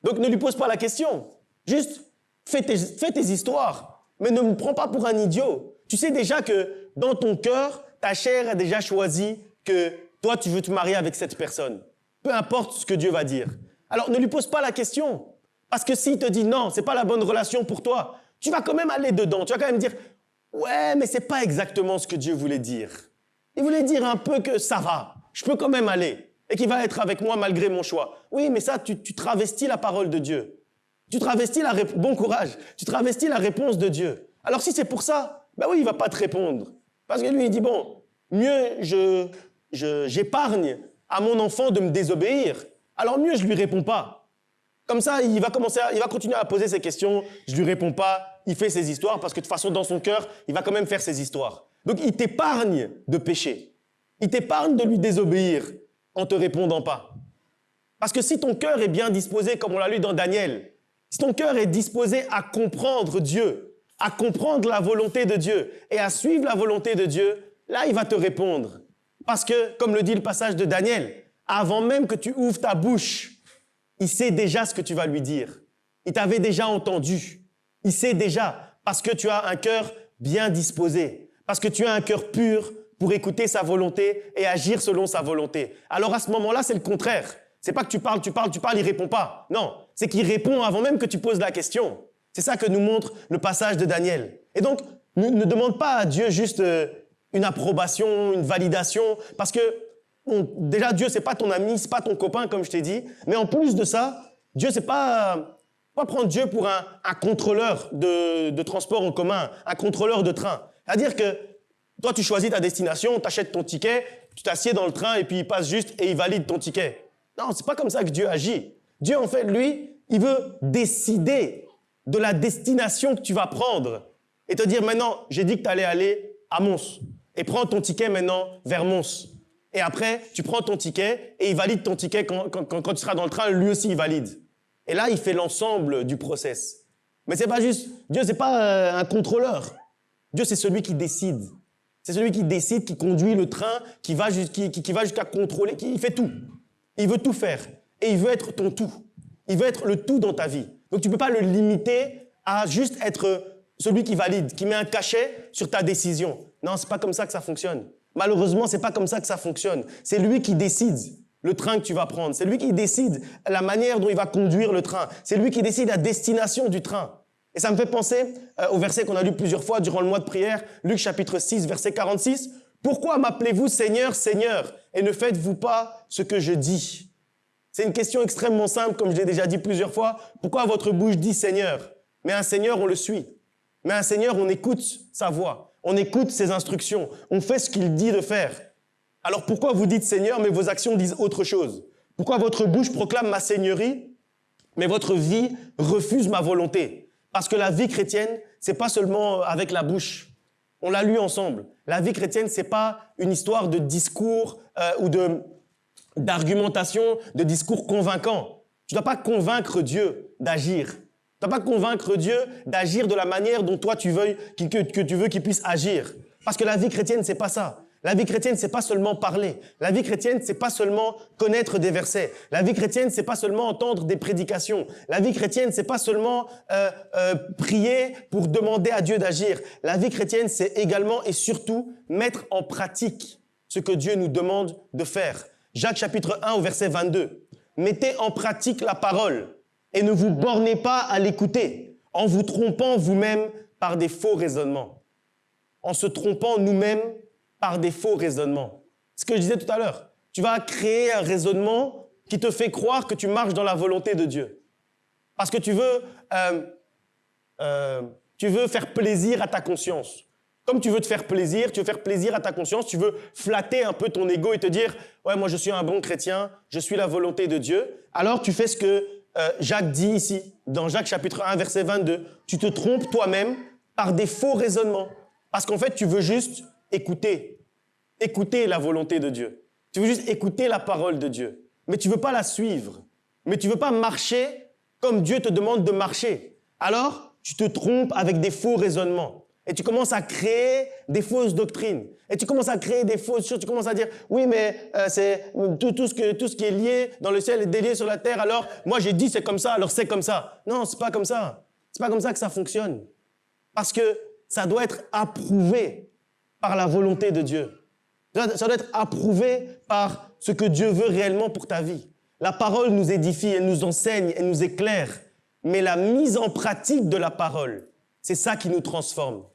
Donc ne lui pose pas la question. Juste, fais tes histoires, mais ne me prends pas pour un idiot. Tu sais déjà que dans ton cœur, ta chair a déjà choisi que toi, tu veux te marier avec cette personne. Peu importe ce que Dieu va dire. Alors ne lui pose pas la question. Parce que s'il te dit non, c'est pas la bonne relation pour toi, tu vas quand même aller dedans. Tu vas quand même dire, ouais, mais c'est pas exactement ce que Dieu voulait dire. Il voulait dire un peu que ça va, je peux quand même aller et qu'il va être avec moi malgré mon choix. Oui, mais ça, tu travestis la parole de Dieu. Tu travestis bon courage. Tu travestis la réponse de Dieu. Alors si c'est pour ça, ben oui, il va pas te répondre. Parce que lui, il dit, bon, mieux j'épargne à mon enfant de me désobéir, alors mieux je lui réponds pas. Comme ça, il va continuer à poser ses questions, je lui réponds pas, il fait ses histoires, parce que de toute façon, dans son cœur, il va quand même faire ses histoires. Donc, il t'épargne de pécher. Il t'épargne de lui désobéir en te répondant pas. Parce que si ton cœur est bien disposé, comme on l'a lu dans Daniel, si ton cœur est disposé à comprendre Dieu, à comprendre la volonté de Dieu et à suivre la volonté de Dieu, là, il va te répondre. Parce que, comme le dit le passage de Daniel, avant même que tu ouvres ta bouche, il sait déjà ce que tu vas lui dire. Il t'avait déjà entendu. Il sait déjà, parce que tu as un cœur bien disposé, parce que tu as un cœur pur pour écouter sa volonté et agir selon sa volonté. Alors à ce moment-là, c'est le contraire. C'est pas que tu parles, il répond pas. Non, c'est qu'il répond avant même que tu poses la question. C'est ça que nous montre le passage de Daniel. Et donc, ne demande pas à Dieu juste une approbation, une validation, parce que bon, déjà, Dieu, c'est pas ton ami, c'est pas ton copain, comme je t'ai dit. Mais en plus de ça, Dieu, c'est pas prendre Dieu pour un contrôleur de transport en commun, un contrôleur de train. C'est-à-dire que toi, tu choisis ta destination, tu achètes ton ticket, tu t'assieds dans le train et puis il passe juste et il valide ton ticket. Non, c'est pas comme ça que Dieu agit. Dieu, en fait, lui, il veut décider de la destination que tu vas prendre et te dire maintenant, j'ai dit que tu allais aller à Mons et prends ton ticket maintenant vers Mons. Et après, tu prends ton ticket et il valide ton ticket quand tu seras dans le train, lui aussi il valide. Et là, il fait l'ensemble du process. Mais c'est pas juste, Dieu c'est pas un contrôleur. Dieu c'est celui qui décide. C'est celui qui décide, qui conduit le train, qui va jusqu'à contrôler, il fait tout. Il veut tout faire et il veut être ton tout. Il veut être le tout dans ta vie. Donc tu peux pas le limiter à juste être celui qui valide, qui met un cachet sur ta décision. Non, c'est pas comme ça que ça fonctionne. Malheureusement, c'est pas comme ça que ça fonctionne. C'est lui qui décide le train que tu vas prendre. C'est lui qui décide la manière dont il va conduire le train. C'est lui qui décide la destination du train. Et ça me fait penser au verset qu'on a lu plusieurs fois durant le mois de prière, Luc chapitre 6, verset 46. « Pourquoi m'appelez-vous Seigneur, Seigneur, et ne faites-vous pas ce que je dis ?» C'est une question extrêmement simple, comme je l'ai déjà dit plusieurs fois. Pourquoi votre bouche dit Seigneur? Mais un Seigneur, on le suit. Mais un Seigneur, on écoute sa voix. On écoute ses instructions. On fait ce qu'il dit de faire. Alors pourquoi vous dites Seigneur, mais vos actions disent autre chose? Pourquoi votre bouche proclame ma seigneurie, mais votre vie refuse ma volonté? Parce que la vie chrétienne, c'est pas seulement avec la bouche. On l'a lu ensemble. La vie chrétienne, c'est pas une histoire de discours ou d'argumentation, de discours convaincants. Tu dois pas convaincre Dieu d'agir. Tu dois pas convaincre Dieu d'agir de la manière dont toi tu veux qu'il puisse agir. Parce que la vie chrétienne, c'est pas ça. La vie chrétienne, c'est pas seulement parler. La vie chrétienne, c'est pas seulement connaître des versets. La vie chrétienne, c'est pas seulement entendre des prédications. La vie chrétienne, c'est pas seulement prier pour demander à Dieu d'agir. La vie chrétienne, c'est également et surtout mettre en pratique ce que Dieu nous demande de faire. Jacques chapitre 1 au verset 22. Mettez en pratique la parole et ne vous bornez pas à l'écouter en vous trompant vous-même par des faux raisonnements. en se trompant nous-mêmes par des faux raisonnements. Ce que je disais tout à l'heure. Tu vas créer un raisonnement qui te fait croire que tu marches dans la volonté de Dieu. Parce que tu veux faire plaisir à ta conscience. Comme tu veux te faire plaisir, tu veux faire plaisir à ta conscience, tu veux flatter un peu ton ego et te dire « Ouais, moi je suis un bon chrétien, je suis la volonté de Dieu. » Alors tu fais ce que Jacques dit ici, dans Jacques chapitre 1, verset 22. Tu te trompes toi-même par des faux raisonnements. Parce qu'en fait, tu veux juste écouter la volonté de Dieu. Tu veux juste écouter la parole de Dieu. Mais tu ne veux pas la suivre. Mais tu ne veux pas marcher comme Dieu te demande de marcher. Alors, tu te trompes avec des faux raisonnements. Et tu commences à créer des fausses doctrines. Et tu commences à créer des fausses choses. Tu commences à dire, oui, mais c'est tout ce qui est lié dans le ciel est délié sur la terre. Alors, moi, j'ai dit c'est comme ça, alors c'est comme ça. Non, c'est pas comme ça. C'est pas comme ça que ça fonctionne. Parce que ça doit être approuvé par la volonté de Dieu. Ça doit être approuvé par ce que Dieu veut réellement pour ta vie. La parole nous édifie, elle nous enseigne, elle nous éclaire. Mais la mise en pratique de la parole, c'est ça qui nous transforme.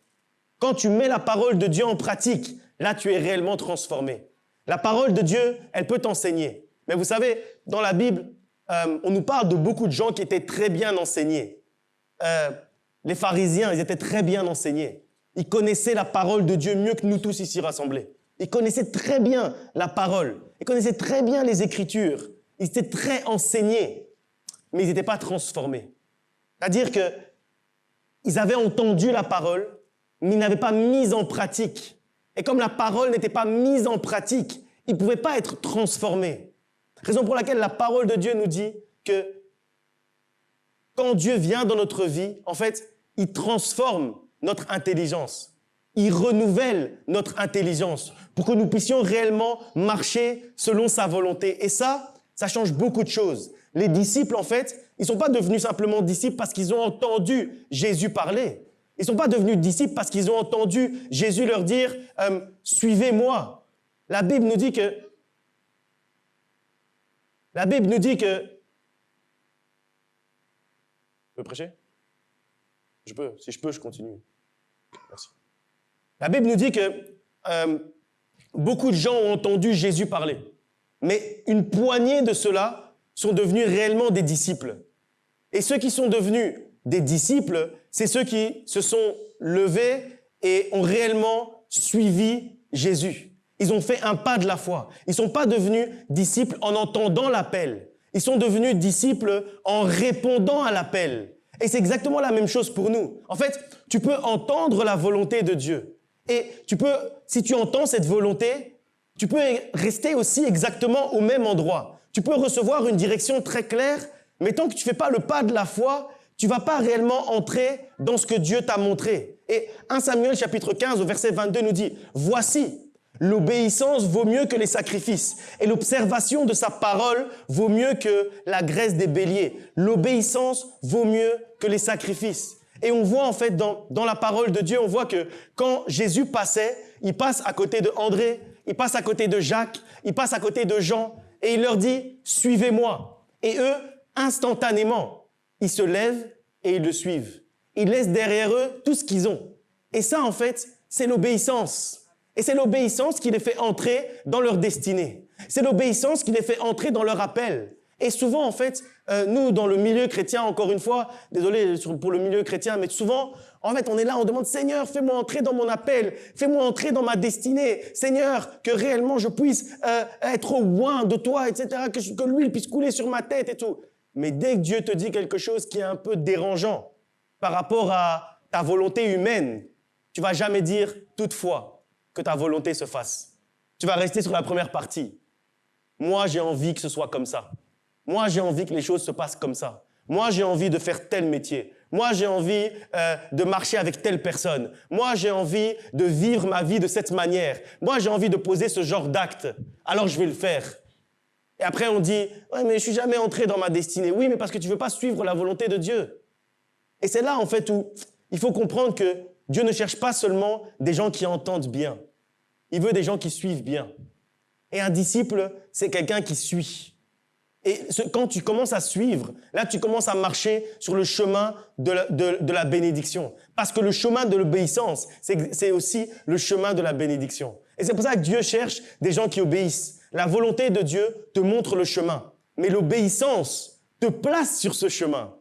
Quand tu mets la parole de Dieu en pratique, là, tu es réellement transformé. La parole de Dieu, elle peut t'enseigner. Mais vous savez, dans la Bible, on nous parle de beaucoup de gens qui étaient très bien enseignés. Les pharisiens, ils étaient très bien enseignés. Ils connaissaient la parole de Dieu mieux que nous tous ici rassemblés. Ils connaissaient très bien la parole. Ils connaissaient très bien les Écritures. Ils étaient très enseignés, mais ils n'étaient pas transformés. C'est-à-dire qu'ils avaient entendu la parole, mais ils n'avaient pas mis en pratique. Et comme la parole n'était pas mise en pratique, ils ne pouvaient pas être transformés. Raison pour laquelle la parole de Dieu nous dit que quand Dieu vient dans notre vie, en fait, il transforme notre intelligence. Il renouvelle notre intelligence pour que nous puissions réellement marcher selon sa volonté. Et ça change beaucoup de choses. Les disciples, en fait, ils ne sont pas devenus simplement disciples parce qu'ils ont entendu Jésus parler. Ils ne sont pas devenus disciples parce qu'ils ont entendu Jésus leur dire « Suivez-moi ». La Bible nous dit que... Je peux prêcher? Je peux. Si je peux, je continue. Merci. La Bible nous dit que beaucoup de gens ont entendu Jésus parler. Mais une poignée de ceux-là sont devenus réellement des disciples. Et ceux qui sont devenus des disciples, c'est ceux qui se sont levés et ont réellement suivi Jésus. Ils ont fait un pas de la foi. Ils ne sont pas devenus disciples en entendant l'appel. Ils sont devenus disciples en répondant à l'appel. Et c'est exactement la même chose pour nous. En fait, tu peux entendre la volonté de Dieu. Et si tu entends cette volonté, tu peux rester aussi exactement au même endroit. Tu peux recevoir une direction très claire, mais tant que tu ne fais pas le pas de la foi, tu ne vas pas réellement entrer dans ce que Dieu t'a montré. Et 1 Samuel chapitre 15 au verset 22 nous dit « Voici, l'obéissance vaut mieux que les sacrifices et l'observation de sa parole vaut mieux que la graisse des béliers. L'obéissance vaut mieux que les sacrifices. » Et on voit en fait dans la parole de Dieu, on voit que quand Jésus passait, il passe à côté de André, il passe à côté de Jacques, il passe à côté de Jean et il leur dit « Suivez-moi ». Et eux, instantanément, ils se lèvent et ils le suivent. Ils laissent derrière eux tout ce qu'ils ont. Et ça, en fait, c'est l'obéissance. Et c'est l'obéissance qui les fait entrer dans leur destinée. C'est l'obéissance qui les fait entrer dans leur appel. Et souvent, en fait, nous, dans le milieu chrétien, encore une fois, désolé pour le milieu chrétien, mais souvent, en fait, on est là, on demande « Seigneur, fais-moi entrer dans mon appel, fais-moi entrer dans ma destinée. Seigneur, que réellement je puisse être au loin de toi, etc., que l'huile puisse couler sur ma tête et tout. » Mais dès que Dieu te dit quelque chose qui est un peu dérangeant par rapport à ta volonté humaine, tu vas jamais dire « toutefois » que ta volonté se fasse. Tu vas rester sur la première partie. Moi, j'ai envie que ce soit comme ça. Moi, j'ai envie que les choses se passent comme ça. Moi, j'ai envie de faire tel métier. Moi, j'ai envie de marcher avec telle personne. Moi, j'ai envie de vivre ma vie de cette manière. Moi, j'ai envie de poser ce genre d'acte. Alors, je vais le faire. Et après, on dit « Ouais, mais je suis jamais entré dans ma destinée. » Oui, mais parce que tu veux pas suivre la volonté de Dieu. Et c'est là, en fait, où il faut comprendre que Dieu ne cherche pas seulement des gens qui entendent bien. Il veut des gens qui suivent bien. Et un disciple, c'est quelqu'un qui suit. quand tu commences à suivre, là, tu commences à marcher sur le chemin de la bénédiction. Parce que le chemin de l'obéissance, c'est aussi le chemin de la bénédiction. Et c'est pour ça que Dieu cherche des gens qui obéissent. La volonté de Dieu te montre le chemin. Mais l'obéissance te place sur ce chemin.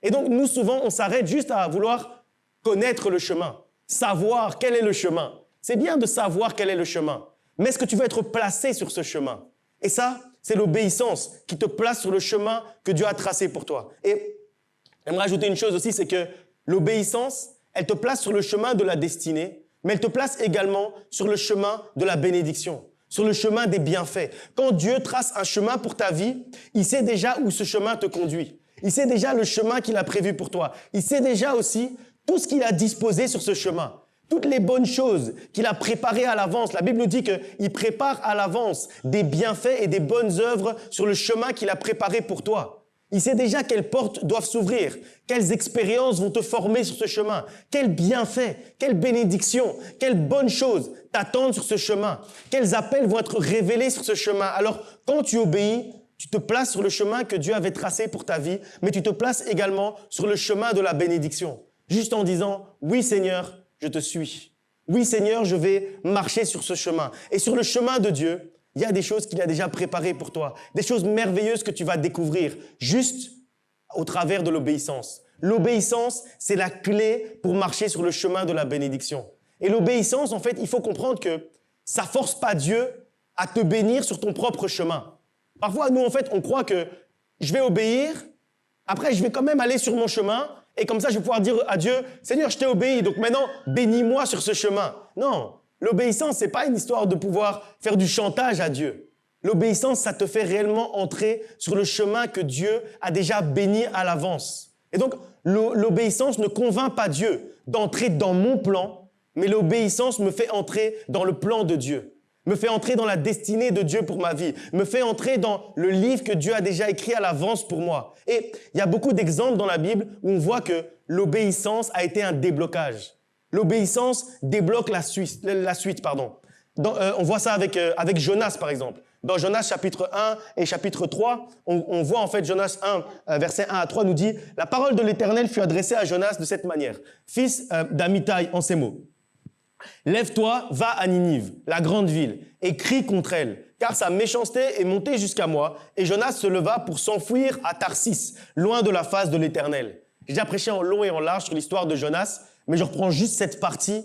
Et donc, nous, souvent, on s'arrête juste à vouloir connaître le chemin, savoir quel est le chemin. C'est bien de savoir quel est le chemin. Mais est-ce que tu veux être placé sur ce chemin? Et ça, c'est l'obéissance qui te place sur le chemin que Dieu a tracé pour toi. Et j'aimerais ajouter une chose aussi, c'est que l'obéissance, elle te place sur le chemin de la destinée, mais elle te place également sur le chemin de la bénédiction, sur le chemin des bienfaits. Quand Dieu trace un chemin pour ta vie, il sait déjà où ce chemin te conduit. Il sait déjà le chemin qu'il a prévu pour toi. Il sait déjà aussi tout ce qu'il a disposé sur ce chemin. Toutes les bonnes choses qu'il a préparées à l'avance. La Bible nous dit qu'il prépare à l'avance des bienfaits et des bonnes œuvres sur le chemin qu'il a préparé pour toi. Il sait déjà quelles portes doivent s'ouvrir, quelles expériences vont te former sur ce chemin, quels bienfaits, quelles bénédictions, quelles bonnes choses t'attendent sur ce chemin, quels appels vont être révélés sur ce chemin. Alors, quand tu obéis, tu te places sur le chemin que Dieu avait tracé pour ta vie, mais tu te places également sur le chemin de la bénédiction. Juste en disant, oui Seigneur, je te suis. Oui Seigneur, je vais marcher sur ce chemin. Et sur le chemin de Dieu, il y a des choses qu'il a déjà préparées pour toi, des choses merveilleuses que tu vas découvrir juste au travers de l'obéissance. L'obéissance, c'est la clé pour marcher sur le chemin de la bénédiction. Et l'obéissance, en fait, il faut comprendre que ça force pas Dieu à te bénir sur ton propre chemin. Parfois, nous, en fait, on croit que je vais obéir, après, je vais quand même aller sur mon chemin, et comme ça, je vais pouvoir dire à Dieu, Seigneur, je t'ai obéi, donc maintenant, bénis-moi sur ce chemin. Non, l'obéissance, c'est pas une histoire de pouvoir faire du chantage à Dieu. L'obéissance, ça te fait réellement entrer sur le chemin que Dieu a déjà béni à l'avance. Et donc, l'obéissance ne convainc pas Dieu d'entrer dans mon plan, mais l'obéissance me fait entrer dans le plan de Dieu, me fait entrer dans la destinée de Dieu pour ma vie, me fait entrer dans le livre que Dieu a déjà écrit à l'avance pour moi. Et il y a beaucoup d'exemples dans la Bible où on voit que l'obéissance a été un déblocage. L'obéissance débloque la suite. On voit ça avec Jonas, par exemple. Dans Jonas chapitre 1 et chapitre 3, on voit en fait Jonas 1, verset 1 à 3 nous dit « La parole de l'Éternel fut adressée à Jonas de cette manière. Fils d'Amittai, en ces mots. Lève-toi, va à Ninive, la grande ville, et crie contre elle, car sa méchanceté est montée jusqu'à moi. Et Jonas se leva pour s'enfuir à Tarsis, loin de la face de l'Éternel. » J'ai déjà prêché en long et en large sur l'histoire de Jonas, mais je reprends juste cette partie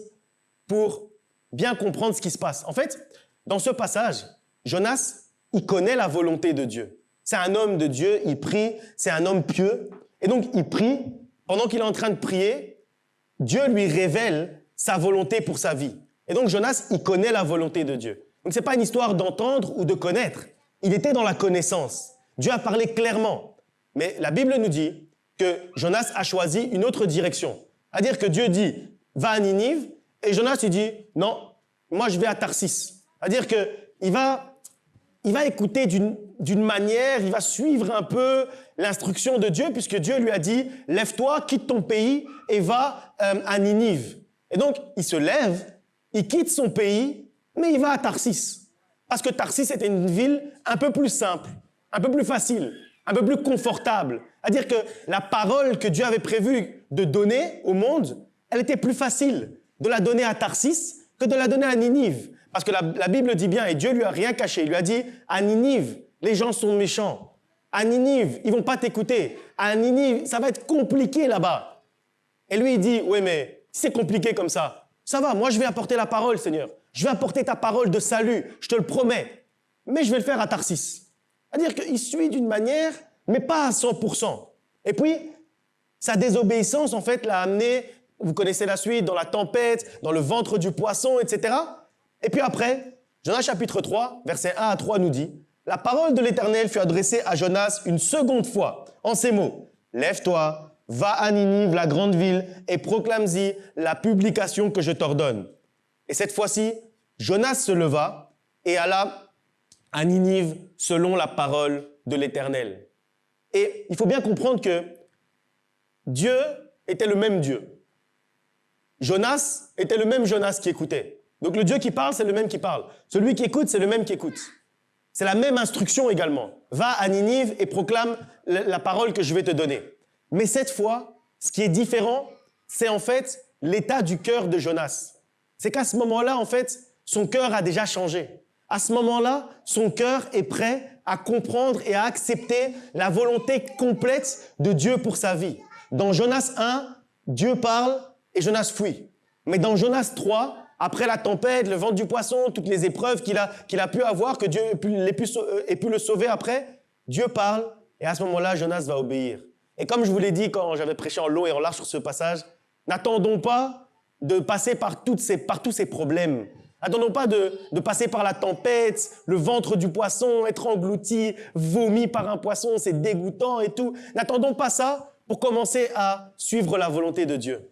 pour bien comprendre ce qui se passe. En fait, dans ce passage, Jonas, il connaît la volonté de Dieu. C'est un homme de Dieu, il prie, c'est un homme pieux. Et donc, il prie. Pendant qu'il est en train de prier, Dieu lui révèle sa volonté pour sa vie. Et donc, Jonas, il connaît la volonté de Dieu. Donc, c'est pas une histoire d'entendre ou de connaître. Il était dans la connaissance. Dieu a parlé clairement. Mais la Bible nous dit que Jonas a choisi une autre direction. C'est-à-dire que Dieu dit, va à Ninive, et Jonas, il dit, non, moi, je vais à Tarsis. C'est-à-dire qu'il va écouter d'une manière, il va suivre un peu l'instruction de Dieu, puisque Dieu lui a dit, lève-toi, quitte ton pays et va à Ninive. Et donc, il se lève, il quitte son pays, mais il va à Tarsis. Parce que Tarsis était une ville un peu plus simple, un peu plus facile, un peu plus confortable. C'est-à-dire que la parole que Dieu avait prévu de donner au monde, elle était plus facile de la donner à Tarsis que de la donner à Ninive. Parce que la Bible dit bien, et Dieu lui a rien caché, il lui a dit, à Ninive, les gens sont méchants. À Ninive, ils vont pas t'écouter. À Ninive, ça va être compliqué là-bas. Et lui, il dit, oui, mais si c'est compliqué comme ça va, moi je vais apporter la parole, Seigneur. Je vais apporter ta parole de salut, je te le promets. Mais je vais le faire à Tarsis. C'est-à-dire qu'il suit d'une manière, mais pas à 100%. Et puis, sa désobéissance, en fait, l'a amené, vous connaissez la suite, dans la tempête, dans le ventre du poisson, etc. Et puis après, Jonas chapitre 3, versets 1 à 3 nous dit « La parole de l'Éternel fut adressée à Jonas une seconde fois, en ces mots. Lève-toi, va à Ninive, la grande ville, et proclame-y la publication que je t'ordonne. » Et cette fois-ci, Jonas se leva et alla à Ninive selon la parole de l'Éternel. Et il faut bien comprendre que Dieu était le même Dieu. Jonas était le même Jonas qui écoutait. Donc le Dieu qui parle, c'est le même qui parle. Celui qui écoute, c'est le même qui écoute. C'est la même instruction également. Va à Ninive et proclame la parole que je vais te donner. Mais cette fois, ce qui est différent, c'est en fait l'état du cœur de Jonas. C'est qu'à ce moment-là, en fait, son cœur a déjà changé. À ce moment-là, son cœur est prêt à comprendre et à accepter la volonté complète de Dieu pour sa vie. Dans Jonas 1, Dieu parle et Jonas fuit. Mais dans Jonas 3, après la tempête, le ventre du poisson, toutes les épreuves qu'il a pu avoir, que Dieu ait pu le sauver après, Dieu parle et à ce moment-là, Jonas va obéir. Et comme je vous l'ai dit quand j'avais prêché en long et en large sur ce passage, n'attendons pas de passer par tous ces problèmes. N'attendons pas de passer par la tempête, le ventre du poisson, être englouti, vomi par un poisson, c'est dégoûtant et tout. N'attendons pas ça pour commencer à suivre la volonté de Dieu.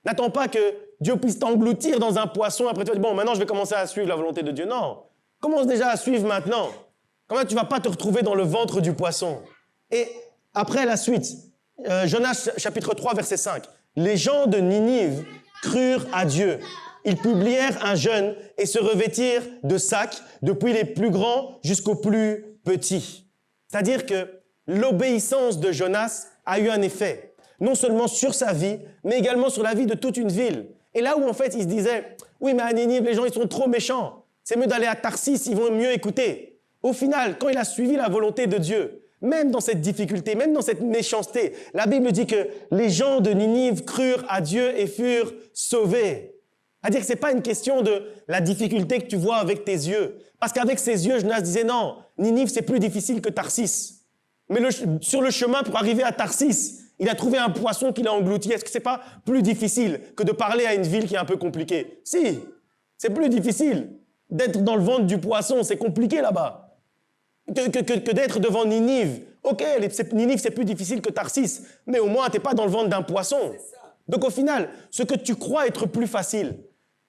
N'attends pas que Dieu puisse t'engloutir dans un poisson, après tu vas dire, bon, maintenant je vais commencer à suivre la volonté de Dieu. Non, commence déjà à suivre maintenant. Comment tu ne vas pas te retrouver dans le ventre du poisson? Et après la suite, Jonas chapitre 3, verset 5. Les gens de Ninive crurent à Dieu. Ils publièrent un jeûne et se revêtirent de sacs, depuis les plus grands jusqu'aux plus petits. C'est-à-dire que l'obéissance de Jonas a eu un effet, non seulement sur sa vie, mais également sur la vie de toute une ville. Et là où en fait il se disait, oui mais à Ninive les gens ils sont trop méchants, c'est mieux d'aller à Tarsis, ils vont mieux écouter. Au final, quand il a suivi la volonté de Dieu, même dans cette difficulté, même dans cette méchanceté, la Bible dit que les gens de Ninive crurent à Dieu et furent sauvés. C'est-à-dire que ce n'est pas une question de la difficulté que tu vois avec tes yeux. Parce qu'avec ses yeux, Jonas disait non, Ninive c'est plus difficile que Tarsis. Mais sur le chemin pour arriver à Tarsis, il a trouvé un poisson qui l'a englouti. Est-ce que ce n'est pas plus difficile que de parler à une ville qui est un peu compliquée? Si, c'est plus difficile. D'être dans le ventre du poisson, c'est compliqué là-bas. Que d'être devant Ninive. Ok, Ninive c'est plus difficile que Tarsis, mais au moins tu n'es pas dans le ventre d'un poisson. Donc au final, ce que tu crois être plus facile,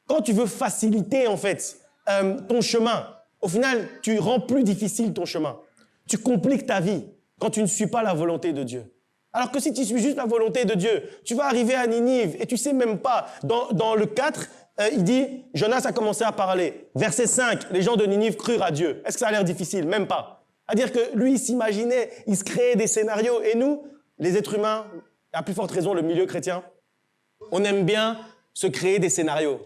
quand tu veux faciliter en fait ton chemin, au final tu rends plus difficile ton chemin. Tu compliques ta vie quand tu ne suis pas la volonté de Dieu. Alors que si tu suis juste la volonté de Dieu, tu vas arriver à Ninive et tu sais même pas. Dans le 4, il dit, Jonas a commencé à parler. Verset 5, les gens de Ninive crurent à Dieu. Est-ce que ça a l'air difficile? Même pas. C'est-à-dire que lui, il s'imaginait, il se créait des scénarios. Et nous, les êtres humains, à plus forte raison, le milieu chrétien, on aime bien se créer des scénarios.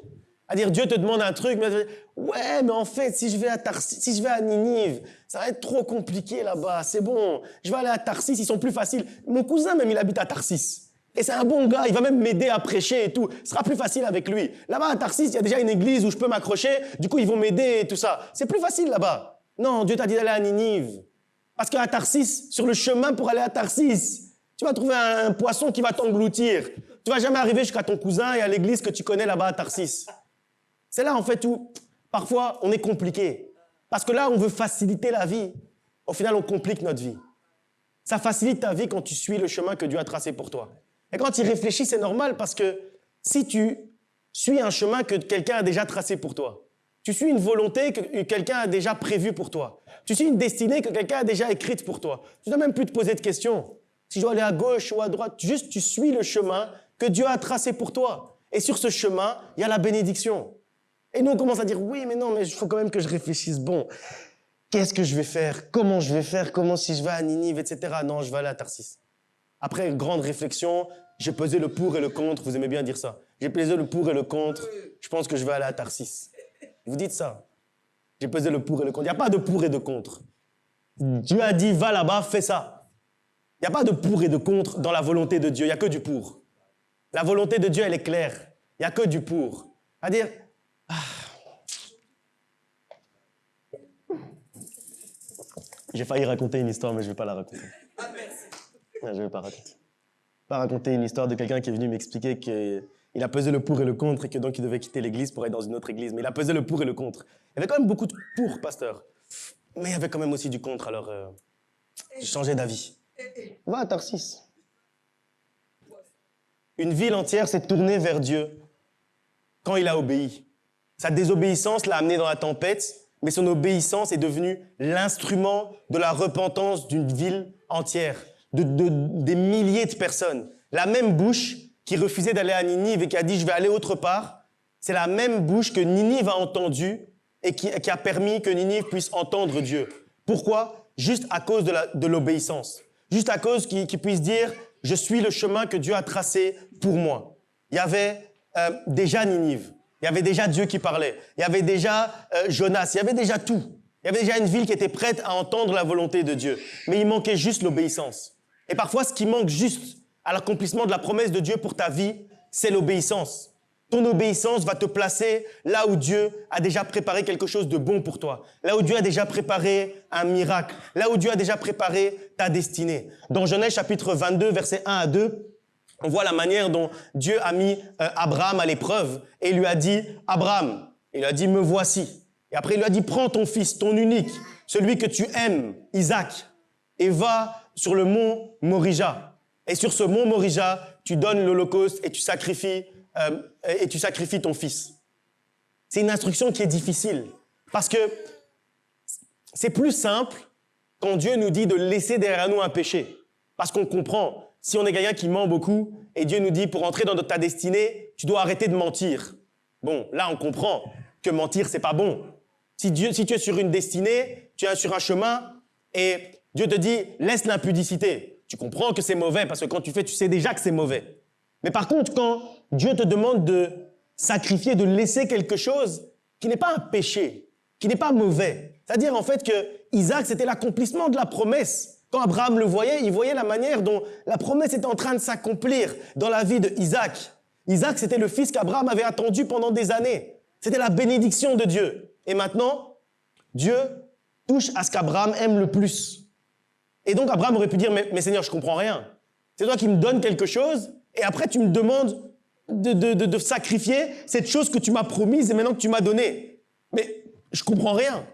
C'est-à-dire, Dieu te demande un truc, mais ouais, mais en fait, si je vais à Ninive, ça va être trop compliqué là-bas, c'est bon. Je vais aller à Tarsis, ils sont plus faciles. Mon cousin, même, il habite à Tarsis. Et c'est un bon gars, il va même m'aider à prêcher et tout. Ce sera plus facile avec lui. Là-bas, à Tarsis, il y a déjà une église où je peux m'accrocher, du coup, ils vont m'aider et tout ça. C'est plus facile là-bas. Non, Dieu t'a dit d'aller à Ninive. Parce qu'à Tarsis, sur le chemin pour aller à Tarsis, tu vas trouver un poisson qui va t'engloutir. Tu vas jamais arriver jusqu'à ton cousin et à l'église que tu connais là-bas à Tarsis. C'est là, en fait, où parfois, on est compliqué. Parce que là, on veut faciliter la vie. Au final, on complique notre vie. Ça facilite ta vie quand tu suis le chemin que Dieu a tracé pour toi. Et quand tu y réfléchis, c'est normal parce que si tu suis un chemin que quelqu'un a déjà tracé pour toi, tu suis une volonté que quelqu'un a déjà prévue pour toi, tu suis une destinée que quelqu'un a déjà écrite pour toi, tu n'as même plus te poser de questions. Si je dois aller à gauche ou à droite, juste tu suis le chemin que Dieu a tracé pour toi. Et sur ce chemin, il y a la bénédiction. Et nous, on commence à dire, oui, mais non, mais il faut quand même que je réfléchisse. Bon, qu'est-ce que je vais faire? Comment je vais faire? Comment si je vais à Ninive, etc. Non, je vais aller à Tarsis. Après grande réflexion, j'ai pesé le pour et le contre. Vous aimez bien dire ça. J'ai pesé le pour et le contre. Je pense que je vais aller à Tarsis. Vous dites ça. J'ai pesé le pour et le contre. Il n'y a pas de pour et de contre. Dieu a dit, va là-bas, fais ça. Il n'y a pas de pour et de contre dans la volonté de Dieu. Il n'y a que du pour. La volonté de Dieu, elle est claire. Il n'y a que du pour. C'est-à-dire, j'ai failli raconter une histoire, mais je ne vais pas la raconter. Non, je ne vais pas raconter. Pas raconter une histoire de quelqu'un qui est venu m'expliquer qu'il a pesé le pour et le contre et que donc il devait quitter l'église pour aller dans une autre église. Mais il a pesé le pour et le contre. Il y avait quand même beaucoup de pour, pasteur. Mais il y avait quand même aussi du contre, alors j'ai changé d'avis. Va à Tarsis. Une ville entière s'est tournée vers Dieu quand il a obéi. Sa désobéissance l'a amené dans la tempête, mais son obéissance est devenue l'instrument de la repentance d'une ville entière, des milliers de personnes. La même bouche qui refusait d'aller à Ninive et qui a dit « je vais aller autre part », c'est la même bouche que Ninive a entendue et qui a permis que Ninive puisse entendre Dieu. Pourquoi? Juste à cause de l'obéissance. Juste à cause qu'il puisse dire « Je suis le chemin que Dieu a tracé pour moi ». Il y avait déjà Ninive. Il y avait déjà Dieu qui parlait. Il y avait déjà Jonas. Il y avait déjà tout. Il y avait déjà une ville qui était prête à entendre la volonté de Dieu. Mais il manquait juste l'obéissance. Et parfois, ce qui manque juste à l'accomplissement de la promesse de Dieu pour ta vie, c'est l'obéissance. Ton obéissance va te placer là où Dieu a déjà préparé quelque chose de bon pour toi. Là où Dieu a déjà préparé un miracle. Là où Dieu a déjà préparé ta destinée. Dans Genèse chapitre 22, versets 1 à 2, on voit la manière dont Dieu a mis Abraham à l'épreuve et il lui a dit « Abraham », il lui a dit « Me voici ». Et après il lui a dit « Prends ton fils, ton unique, celui que tu aimes, Isaac, et va sur le mont Morija. Et sur ce mont Morija, tu donnes l'holocauste et tu sacrifies ton fils. » C'est une instruction qui est difficile parce que c'est plus simple quand Dieu nous dit de laisser derrière nous un péché. Parce qu'on comprend, si on est quelqu'un qui ment beaucoup et Dieu nous dit pour entrer dans ta destinée, tu dois arrêter de mentir. Bon, là on comprend que mentir c'est pas bon. Si tu es sur une destinée, tu es sur un chemin et Dieu te dit laisse l'impudicité. Tu comprends que c'est mauvais parce que quand tu fais, tu sais déjà que c'est mauvais. Mais par contre, quand Dieu te demande de sacrifier, de laisser quelque chose qui n'est pas un péché, qui n'est pas mauvais, c'est-à-dire en fait que Isaac, c'était l'accomplissement de la promesse. Quand Abraham le voyait, il voyait la manière dont la promesse était en train de s'accomplir dans la vie d'Isaac. Isaac, c'était le fils qu'Abraham avait attendu pendant des années. C'était la bénédiction de Dieu. Et maintenant, Dieu touche à ce qu'Abraham aime le plus. Et donc Abraham aurait pu dire, mais Seigneur, je comprends rien. C'est toi qui me donnes quelque chose et après tu me demandes de sacrifier cette chose que tu m'as promise et maintenant que tu m'as donnée. Mais je comprends rien.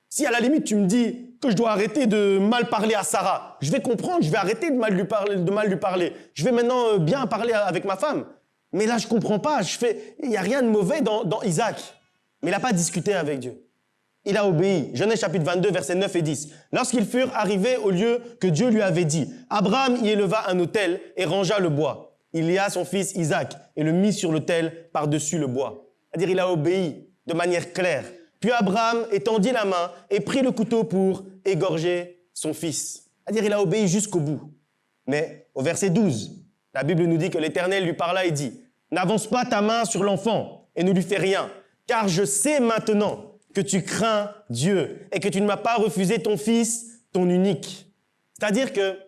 Si à la limite tu me dis que je dois arrêter de mal parler à Sarah, je vais comprendre, je vais arrêter de mal lui parler. Je vais maintenant bien parler avec ma femme. Mais là, je comprends pas. Il n'y a rien de mauvais dans Isaac. Mais il n'a pas discuté avec Dieu. Il a obéi. Genèse chapitre 22, versets 9 et 10. Lorsqu'ils furent arrivés au lieu que Dieu lui avait dit, Abraham y éleva un autel et rangea le bois. Il lia son fils Isaac et le mit sur l'autel par-dessus le bois. C'est-à-dire, il a obéi de manière claire. Puis Abraham étendit la main et prit le couteau pour égorger son fils. C'est-à-dire, il a obéi jusqu'au bout. Mais au verset 12, la Bible nous dit que l'Éternel lui parla et dit, « N'avance pas ta main sur l'enfant et ne lui fais rien, car je sais maintenant que tu crains Dieu et que tu ne m'as pas refusé ton fils, ton unique. » C'est-à-dire que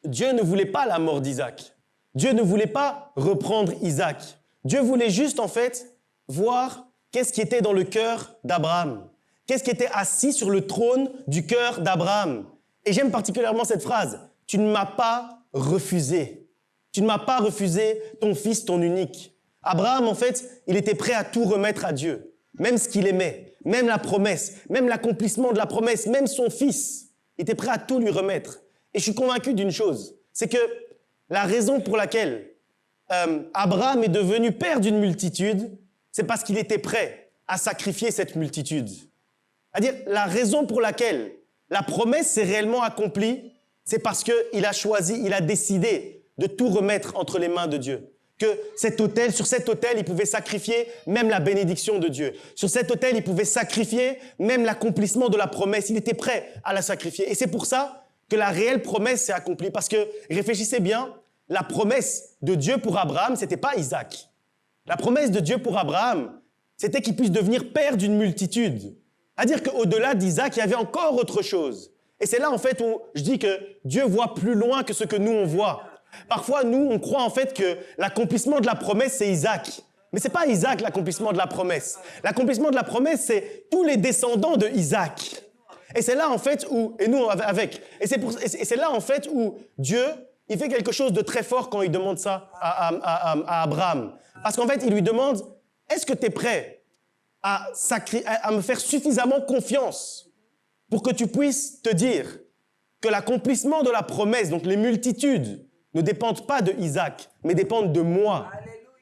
Dieu ne voulait pas la mort d'Isaac. Dieu ne voulait pas reprendre Isaac. Dieu voulait juste, en fait, voir qu'est-ce qui était dans le cœur d'Abraham. Qu'est-ce qui était assis sur le trône du cœur d'Abraham. Et j'aime particulièrement cette phrase. « Tu ne m'as pas refusé. Tu ne m'as pas refusé ton fils, ton unique. » Abraham, en fait, il était prêt à tout remettre à Dieu. Même ce qu'il aimait, même la promesse, même l'accomplissement de la promesse, même son fils. Il était prêt à tout lui remettre. Et je suis convaincu d'une chose, c'est que la raison pour laquelle Abraham est devenu père d'une multitude, c'est parce qu'il était prêt à sacrifier cette multitude. C'est-à-dire, la raison pour laquelle la promesse s'est réellement accomplie, c'est parce qu'il a choisi, il a décidé de tout remettre entre les mains de Dieu. Que sur cet autel, il pouvait sacrifier même la bénédiction de Dieu. Sur cet autel, il pouvait sacrifier même l'accomplissement de la promesse. Il était prêt à la sacrifier. Et c'est pour ça que la réelle promesse s'est accomplie. Parce que, réfléchissez bien, la promesse de Dieu pour Abraham, c'était pas Isaac. La promesse de Dieu pour Abraham, c'était qu'il puisse devenir père d'une multitude. C'est-à-dire qu'au-delà d'Isaac, il y avait encore autre chose. Et c'est là, en fait, où je dis que Dieu voit plus loin que ce que nous, on voit. Parfois, nous, on croit en fait que l'accomplissement de la promesse, c'est Isaac. Mais c'est pas Isaac l'accomplissement de la promesse. L'accomplissement de la promesse, c'est tous les descendants de Isaac. Et c'est là, en fait, où, et nous avec, et c'est là, en fait, où Dieu, il fait quelque chose de très fort quand il demande ça à Abraham. Parce qu'en fait, il lui demande, est-ce que tu es prêt à me faire suffisamment confiance pour que tu puisses te dire que l'accomplissement de la promesse, donc les multitudes, ne dépendent pas de Isaac, mais dépendent de moi,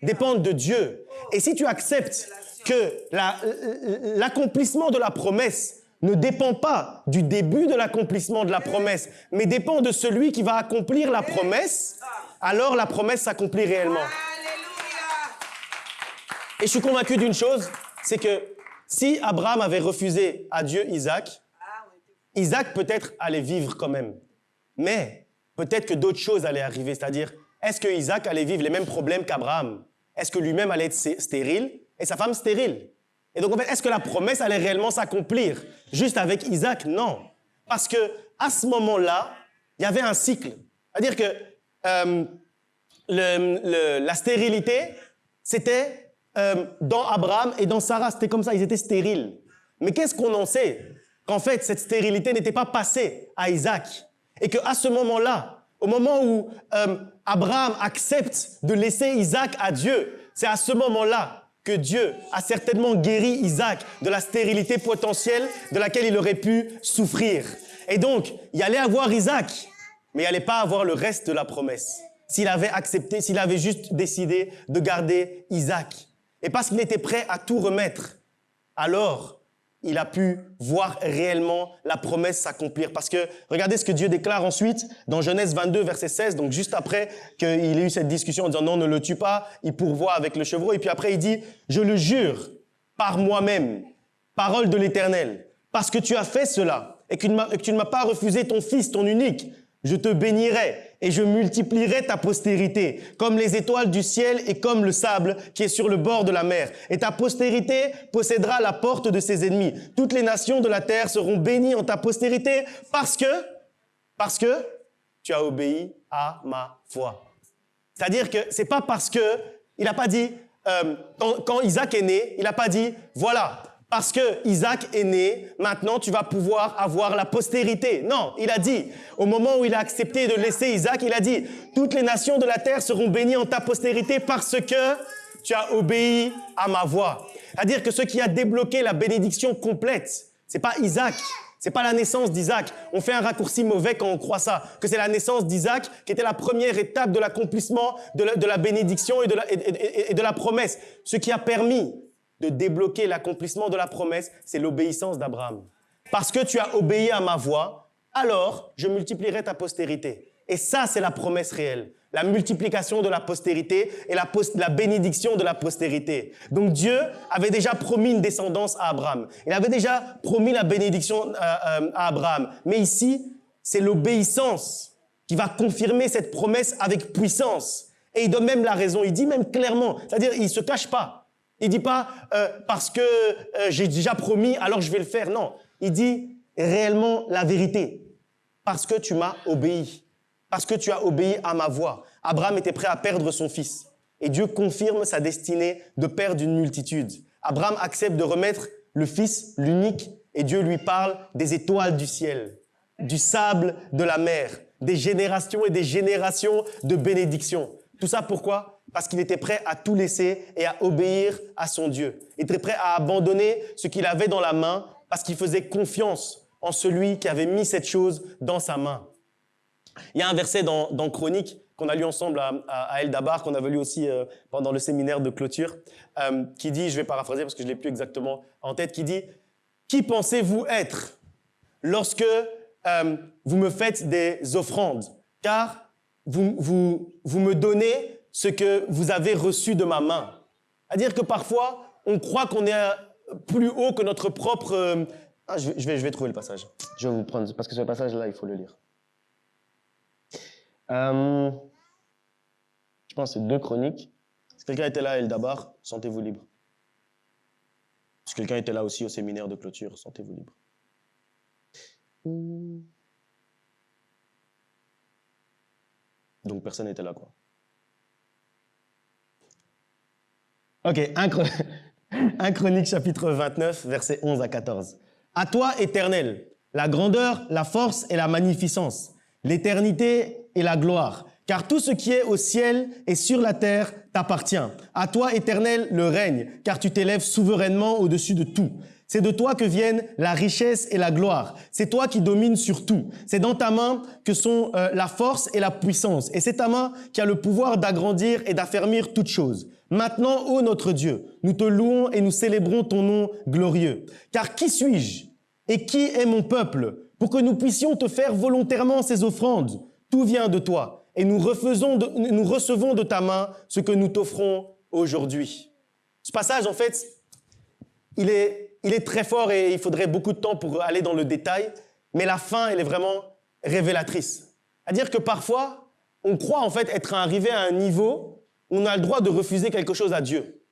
dépendent de Dieu. Et si tu acceptes que l'accomplissement de la promesse ne dépend pas du début de l'accomplissement de la promesse, mais dépend de celui qui va accomplir la promesse, alors la promesse s'accomplit réellement. Et je suis convaincu d'une chose, c'est que Si Abraham avait refusé à Dieu Isaac, Isaac peut-être allait vivre quand même. Mais peut-être que d'autres choses allaient arriver. C'est-à-dire, est-ce que Isaac allait vivre les mêmes problèmes qu'Abraham? Est-ce que lui-même allait être stérile et sa femme stérile? Et donc, en fait, est-ce que la promesse allait réellement s'accomplir juste avec Isaac? Non. Parce que à ce moment-là, il y avait un cycle. C'est-à-dire que la stérilité, c'était dans Abraham et dans Sarah. C'était comme ça, ils étaient stériles. Mais qu'est-ce qu'on en sait? Qu'en fait, cette stérilité n'était pas passée à Isaac. Et qu'à ce moment-là, au moment où Abraham accepte de laisser Isaac à Dieu, c'est à ce moment-là que Dieu a certainement guéri Isaac de la stérilité potentielle de laquelle il aurait pu souffrir. Et donc, il allait avoir Isaac, mais il n'allait pas avoir le reste de la promesse. S'il avait accepté, s'il avait juste décidé de garder Isaac. Et parce qu'il était prêt à tout remettre, alors il a pu voir réellement la promesse s'accomplir. Parce que regardez ce que Dieu déclare ensuite dans Genèse 22, verset 16, donc juste après qu'il ait eu cette discussion en disant non, ne le tue pas, il pourvoit avec le chevreau. Et puis après il dit, je le jure par moi-même, parole de l'Éternel, parce que tu as fait cela et que tu ne m'as pas refusé ton fils, ton unique, je te bénirai et je multiplierai ta postérité comme les étoiles du ciel et comme le sable qui est sur le bord de la mer. Et ta postérité possédera la porte de ses ennemis. Toutes les nations de la terre seront bénies en ta postérité parce que tu as obéi à ma voix. C'est-à-dire que c'est pas parce que il n'a pas dit quand Isaac est né, il n'a pas dit voilà. Parce que Isaac est né, maintenant tu vas pouvoir avoir la postérité. Non, il a dit, au moment où il a accepté de laisser Isaac, il a dit, toutes les nations de la terre seront bénies en ta postérité parce que tu as obéi à ma voix. C'est-à-dire que ce qui a débloqué la bénédiction complète, c'est pas Isaac, c'est pas la naissance d'Isaac. On fait un raccourci mauvais quand on croit ça, que c'est la naissance d'Isaac qui était la première étape de l'accomplissement de la bénédiction et de la promesse. Ce qui a permis de débloquer l'accomplissement de la promesse, c'est l'obéissance d'Abraham. Parce que tu as obéi à ma voix, alors je multiplierai ta postérité. Et ça, c'est la promesse réelle. La multiplication de la postérité et la bénédiction de la postérité. Donc Dieu avait déjà promis une descendance à Abraham. Il avait déjà promis la bénédiction à Abraham. Mais ici, c'est l'obéissance qui va confirmer cette promesse avec puissance. Et il donne même la raison. Il dit même clairement, c'est-à-dire il ne se cache pas. Il dit pas parce que j'ai déjà promis, alors je vais le faire. Non, il dit réellement la vérité. Parce que tu m'as obéi. Parce que tu as obéi à ma voix. Abraham était prêt à perdre son fils. Et Dieu confirme sa destinée de perdre une multitude. Abraham accepte de remettre le fils, l'unique, et Dieu lui parle des étoiles du ciel, du sable de la mer, des générations et des générations de bénédictions. Tout ça pourquoi ? Parce qu'il était prêt à tout laisser et à obéir à son Dieu. Il était prêt à abandonner ce qu'il avait dans la main parce qu'il faisait confiance en celui qui avait mis cette chose dans sa main. Il y a un verset dans Chroniques qu'on a lu ensemble à El Dabar, qu'on avait lu aussi pendant le séminaire de clôture, qui dit, je vais paraphraser parce que je ne l'ai plus exactement en tête, qui dit « Qui pensez-vous être lorsque vous me faites des offrandes, car vous me donnez ce que vous avez reçu de ma main. » C'est-à-dire que parfois, on croit qu'on est plus haut que notre propre... je vais trouver le passage. Je vais vous prendre, parce que ce passage-là, il faut le lire. Je pense que c'est 2 Chroniques. Si quelqu'un était là à El Dabar, sentez-vous libre. Si quelqu'un était là aussi au séminaire de clôture, sentez-vous libre. Donc personne n'était là, quoi. Ok, 1 Chronique chapitre 29, versets 11 à 14. « À toi, Éternel, la grandeur, la force et la magnificence, l'éternité et la gloire, car tout ce qui est au ciel et sur la terre t'appartient. À toi, Éternel, le règne, car tu t'élèves souverainement au-dessus de tout. C'est de toi que viennent la richesse et la gloire. C'est toi qui domines sur tout. C'est dans ta main que sont la force et la puissance. Et c'est ta main qui a le pouvoir d'agrandir et d'affermir toutes choses. Maintenant, ô notre Dieu, nous te louons et nous célébrons ton nom glorieux. Car qui suis-je et qui est mon peuple pour que nous puissions te faire volontairement ces offrandes? Tout vient de toi et nous recevons de ta main ce que nous t'offrons aujourd'hui. » Ce passage, en fait, il est il est très fort et il faudrait beaucoup de temps pour aller dans le détail, mais la fin, elle est vraiment révélatrice. C'est-à-dire que parfois, on croit en fait être arrivé à un niveau où on a le droit de refuser quelque chose à Dieu.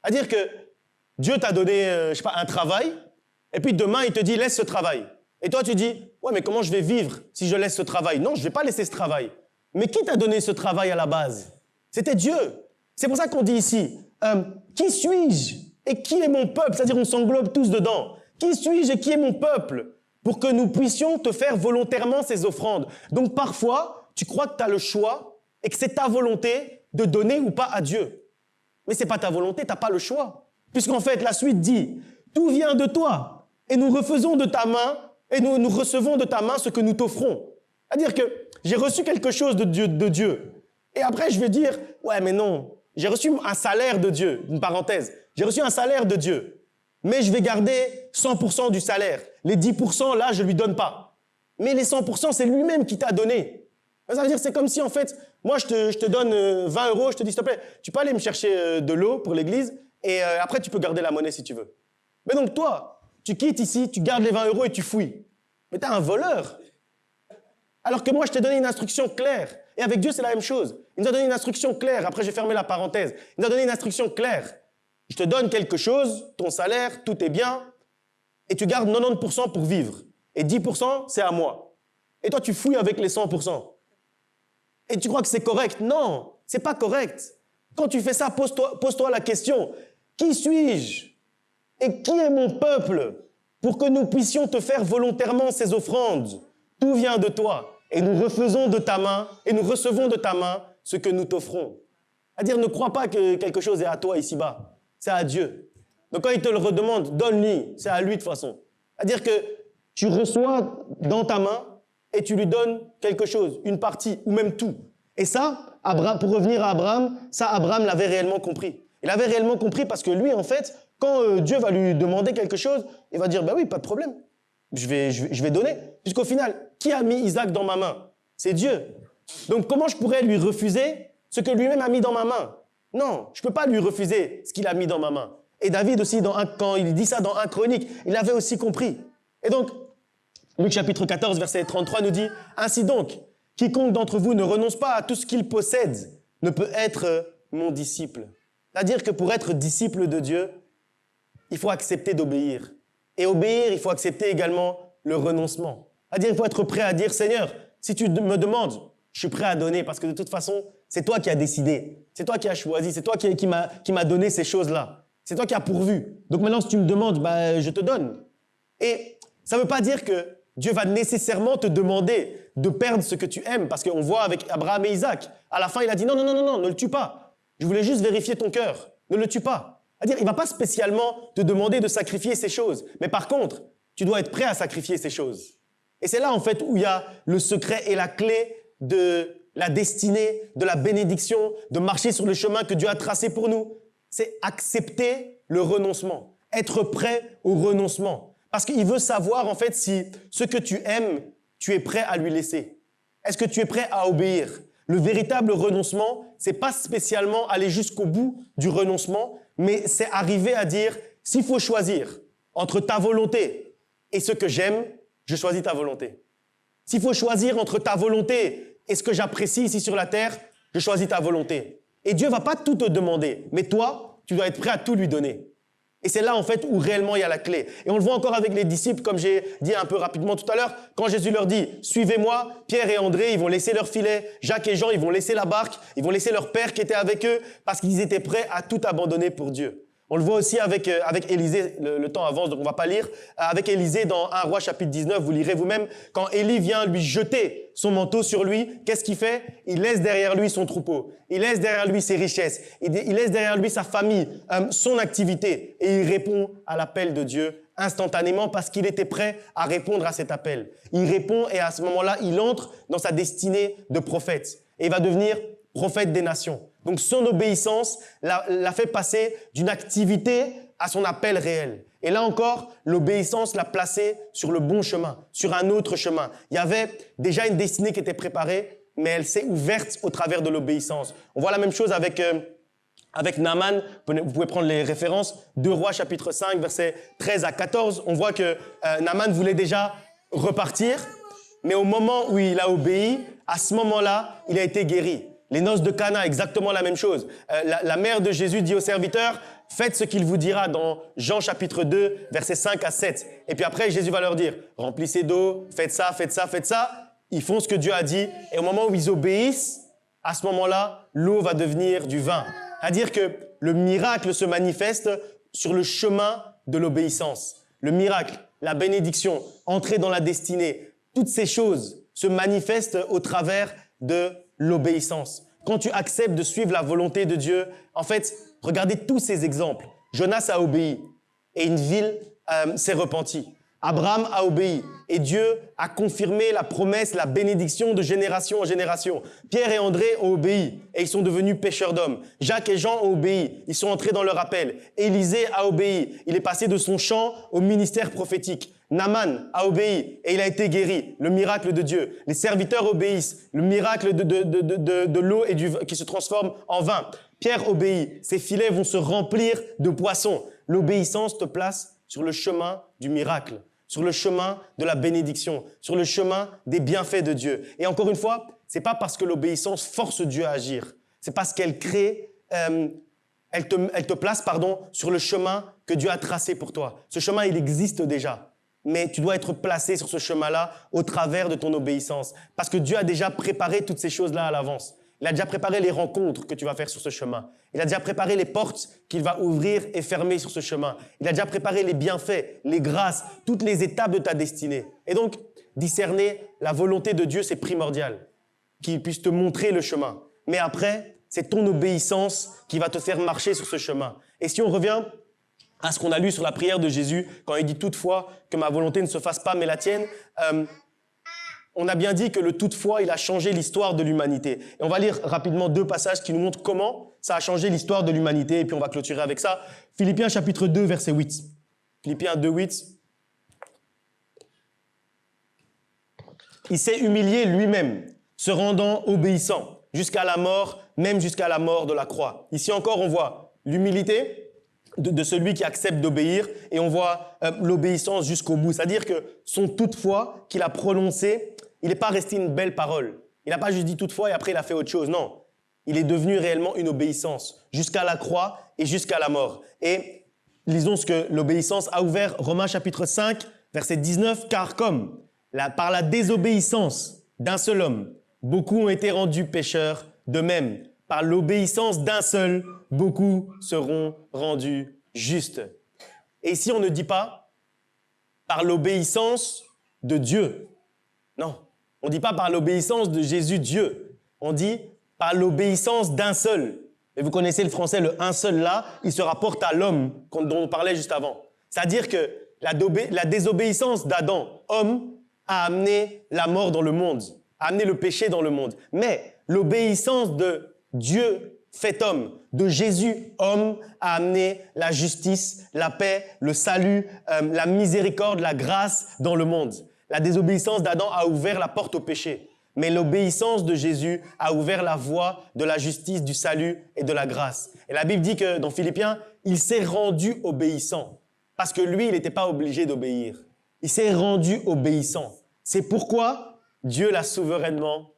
C'est-à-dire que Dieu t'a donné, un travail, et puis demain, il te dit, laisse ce travail. Et toi, tu dis, ouais, mais comment je vais vivre si je laisse ce travail? Non, je ne vais pas laisser ce travail. Mais qui t'a donné ce travail à la base? C'était Dieu. C'est pour ça qu'on dit ici, qui suis-je et qui est mon peuple? C'est-à-dire, on s'englobe tous dedans. Qui suis-je et qui est mon peuple? Pour que nous puissions te faire volontairement ces offrandes. Donc, parfois, tu crois que tu as le choix et que c'est ta volonté de donner ou pas à Dieu. Mais ce n'est pas ta volonté, tu n'as pas le choix. Puisqu'en fait, la suite dit, tout vient de toi et nous refaisons de ta main et nous recevons de ta main ce que nous t'offrons. C'est-à-dire que j'ai reçu quelque chose de Dieu. Et après, je vais dire, ouais, mais non, j'ai reçu un salaire de Dieu, une parenthèse. J'ai reçu un salaire de Dieu, mais je vais garder 100% du salaire. Les 10%, là, je ne lui donne pas. Mais les 100%, c'est lui-même qui t'a donné. Ça veut dire, c'est comme si, en fait, moi, je te donne 20 €, je te dis, s'il te plaît, tu peux aller me chercher de l'eau pour l'église, et après, tu peux garder la monnaie si tu veux. Mais donc, toi, tu quittes ici, tu gardes les 20 € et tu fouilles. Mais tu es un voleur. Alors que moi, je t'ai donné une instruction claire. Et avec Dieu, c'est la même chose. Il nous a donné une instruction claire. Après, j'ai fermé la parenthèse. Il nous a donné une instruction claire. Je te donne quelque chose, ton salaire, tout est bien, et tu gardes 90% pour vivre. Et 10%, c'est à moi. Et toi, tu fouilles avec les 100%. Et tu crois que c'est correct? Non, c'est pas correct. Quand tu fais ça, pose-toi la question. Qui suis-je? Et qui est mon peuple pour que nous puissions te faire volontairement ces offrandes? Tout vient de toi. Et nous refaisons de ta main, et nous recevons de ta main ce que nous t'offrons. C'est-à-dire, ne crois pas que quelque chose est à toi ici-bas. C'est à Dieu. Donc quand il te le redemande, donne-lui. C'est à lui de toute façon. C'est-à-dire que tu reçois dans ta main et tu lui donnes quelque chose, une partie ou même tout. Et ça, pour revenir à Abraham, ça, Abraham l'avait réellement compris. Il avait réellement compris parce que lui, en fait, quand Dieu va lui demander quelque chose, il va dire, bah oui, pas de problème. Je vais donner. Puisqu'au final, qui a mis Isaac dans ma main? C'est Dieu. Donc comment je pourrais lui refuser ce que lui-même a mis dans ma main? Non, je ne peux pas lui refuser ce qu'il a mis dans ma main. Et David aussi, quand il dit ça dans 1 Chronique, il avait aussi compris. Et donc, Luc chapitre 14, verset 33 nous dit, « Ainsi donc, quiconque d'entre vous ne renonce pas à tout ce qu'il possède ne peut être mon disciple. » C'est-à-dire que pour être disciple de Dieu, il faut accepter d'obéir. Et obéir, il faut accepter également le renoncement. C'est-à-dire, il faut être prêt à dire, « Seigneur, si tu me demandes, je suis prêt à donner parce que de toute façon, c'est toi qui as décidé. C'est toi qui as choisi. C'est toi qui m'a donné ces choses-là. C'est toi qui as pourvu. Donc maintenant, si tu me demandes, bah, je te donne. » Et ça ne veut pas dire que Dieu va nécessairement te demander de perdre ce que tu aimes, parce qu'on voit avec Abraham et Isaac. À la fin, il a dit, non, ne le tue pas. Je voulais juste vérifier ton cœur. Ne le tue pas. C'est-à-dire, il ne va pas spécialement te demander de sacrifier ces choses. Mais par contre, tu dois être prêt à sacrifier ces choses. Et c'est là, en fait, où il y a le secret et la clé de la destinée, de la bénédiction, de marcher sur le chemin que Dieu a tracé pour nous. C'est accepter le renoncement. Être prêt au renoncement. Parce qu'il veut savoir, en fait, si ce que tu aimes, tu es prêt à lui laisser. Est-ce que tu es prêt à obéir? Le véritable renoncement, c'est pas spécialement aller jusqu'au bout du renoncement, mais c'est arriver à dire, s'il faut choisir entre ta volonté et ce que j'aime, je choisis ta volonté. S'il faut choisir entre ta volonté et ce que j'apprécie ici sur la terre, je choisis ta volonté. Et Dieu va pas tout te demander, mais toi, tu dois être prêt à tout lui donner. Et c'est là, en fait, où réellement il y a la clé. Et on le voit encore avec les disciples, comme j'ai dit un peu rapidement tout à l'heure, quand Jésus leur dit « Suivez-moi », Pierre et André, ils vont laisser leur filet, Jacques et Jean, ils vont laisser la barque, ils vont laisser leur père qui était avec eux, parce qu'ils étaient prêts à tout abandonner pour Dieu. On le voit aussi avec Élisée, le temps avance, donc on va pas lire. Avec Élisée, dans 1 Roi chapitre 19, vous lirez vous-même, quand Élie vient lui jeter son manteau sur lui, qu'est-ce qu'il fait? Il laisse derrière lui son troupeau, il laisse derrière lui ses richesses, il laisse derrière lui sa famille, son activité, et il répond à l'appel de Dieu instantanément parce qu'il était prêt à répondre à cet appel. Il répond et à ce moment-là, il entre dans sa destinée de prophète et il va devenir prophète des nations. Donc son obéissance l'a fait passer d'une activité à son appel réel. Et là encore, l'obéissance l'a placé sur le bon chemin, sur un autre chemin. Il y avait déjà une destinée qui était préparée, mais elle s'est ouverte au travers de l'obéissance. On voit la même chose avec avec Naaman, vous pouvez prendre les références, 2 Rois chapitre 5, versets 13 à 14, on voit que Naaman voulait déjà repartir, mais au moment où il a obéi, à ce moment-là, il a été guéri. Les noces de Cana, exactement la même chose. La mère de Jésus dit aux serviteurs, faites ce qu'il vous dira dans Jean chapitre 2, versets 5 à 7. Et puis après, Jésus va leur dire, remplissez d'eau, faites ça, faites ça, faites ça. Ils font ce que Dieu a dit. Et au moment où ils obéissent, à ce moment-là, l'eau va devenir du vin. C'est-à-dire que le miracle se manifeste sur le chemin de l'obéissance. Le miracle, la bénédiction, entrer dans la destinée, toutes ces choses se manifestent au travers de l'obéissance. Quand tu acceptes de suivre la volonté de Dieu, en fait, regardez tous ces exemples. Jonas a obéi et une ville s'est repentie. Abraham a obéi et Dieu a confirmé la promesse, la bénédiction de génération en génération. Pierre et André ont obéi et ils sont devenus pêcheurs d'hommes. Jacques et Jean ont obéi, ils sont entrés dans leur appel. Élisée a obéi, il est passé de son chant au ministère prophétique. Naaman a obéi et il a été guéri, le miracle de Dieu. Les serviteurs obéissent, le miracle de l'eau et qui se transforme en vin. Pierre obéit, ses filets vont se remplir de poissons. L'obéissance te place sur le chemin du miracle, sur le chemin de la bénédiction, sur le chemin des bienfaits de Dieu. Et encore une fois, c'est pas parce que l'obéissance force Dieu à agir, c'est parce qu'elle crée, elle te place, sur le chemin que Dieu a tracé pour toi. Ce chemin, il existe déjà. Mais tu dois être placé sur ce chemin-là au travers de ton obéissance. Parce que Dieu a déjà préparé toutes ces choses-là à l'avance. Il a déjà préparé les rencontres que tu vas faire sur ce chemin. Il a déjà préparé les portes qu'il va ouvrir et fermer sur ce chemin. Il a déjà préparé les bienfaits, les grâces, toutes les étapes de ta destinée. Et donc, discerner la volonté de Dieu, c'est primordial. Qu'il puisse te montrer le chemin. Mais après, c'est ton obéissance qui va te faire marcher sur ce chemin. Et si on revient à ce qu'on a lu sur la prière de Jésus, quand il dit toutefois que ma volonté ne se fasse pas, mais la tienne, on a bien dit que le toutefois, il a changé l'histoire de l'humanité. Et on va lire rapidement 2 passages qui nous montrent comment ça a changé l'histoire de l'humanité. Et puis on va clôturer avec ça. Philippiens chapitre 2, verset 8. Philippiens 2, 8. Il s'est humilié lui-même, se rendant obéissant jusqu'à la mort, même jusqu'à la mort de la croix. Ici encore, on voit l'humilité de celui qui accepte d'obéir et on voit l'obéissance jusqu'au bout. C'est-à-dire que son toutefois qu'il a prononcé, il n'est pas resté une belle parole. Il n'a pas juste dit toutefois et après il a fait autre chose. Non, il est devenu réellement une obéissance jusqu'à la croix et jusqu'à la mort. Et lisons ce que l'obéissance a ouvert, Romains chapitre 5, verset 19. Car comme par la désobéissance d'un seul homme, beaucoup ont été rendus pécheurs, de même, par l'obéissance d'un seul, beaucoup seront rendus justes. Et ici, on ne dit pas par l'obéissance de Dieu. Non, on ne dit pas par l'obéissance de Jésus Dieu. On dit par l'obéissance d'un seul. Et vous connaissez le français, le un seul là, il se rapporte à l'homme dont on parlait juste avant. C'est-à-dire que la désobéissance d'Adam, homme, a amené la mort dans le monde, a amené le péché dans le monde. Mais l'obéissance de Dieu fait homme, de Jésus homme, a amené la justice, la paix, le salut, la miséricorde, la grâce dans le monde. La désobéissance d'Adam a ouvert la porte au péché, mais l'obéissance de Jésus a ouvert la voie de la justice, du salut et de la grâce. Et la Bible dit que dans Philippiens, il s'est rendu obéissant parce que lui, il n'était pas obligé d'obéir. Il s'est rendu obéissant. C'est pourquoi Dieu l'a souverainement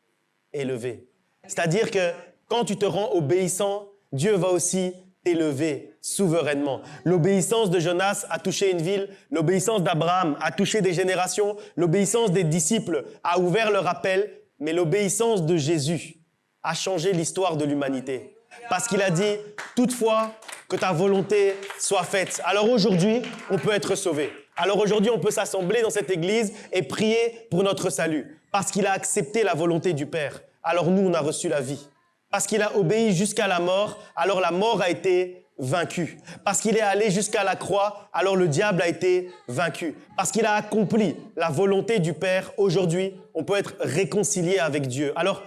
élevé. C'est-à-dire que quand tu te rends obéissant, Dieu va aussi t'élever souverainement. L'obéissance de Jonas a touché une ville, l'obéissance d'Abraham a touché des générations, l'obéissance des disciples a ouvert leur appel, mais l'obéissance de Jésus a changé l'histoire de l'humanité. Parce qu'il a dit, toutefois, que ta volonté soit faite. Alors aujourd'hui, on peut être sauvé. Alors aujourd'hui, on peut s'assembler dans cette église et prier pour notre salut. Parce qu'il a accepté la volonté du Père. Alors nous, on a reçu la vie. Parce qu'il a obéi jusqu'à la mort, alors la mort a été vaincue. Parce qu'il est allé jusqu'à la croix, alors le diable a été vaincu. Parce qu'il a accompli la volonté du Père, aujourd'hui, on peut être réconcilié avec Dieu. Alors,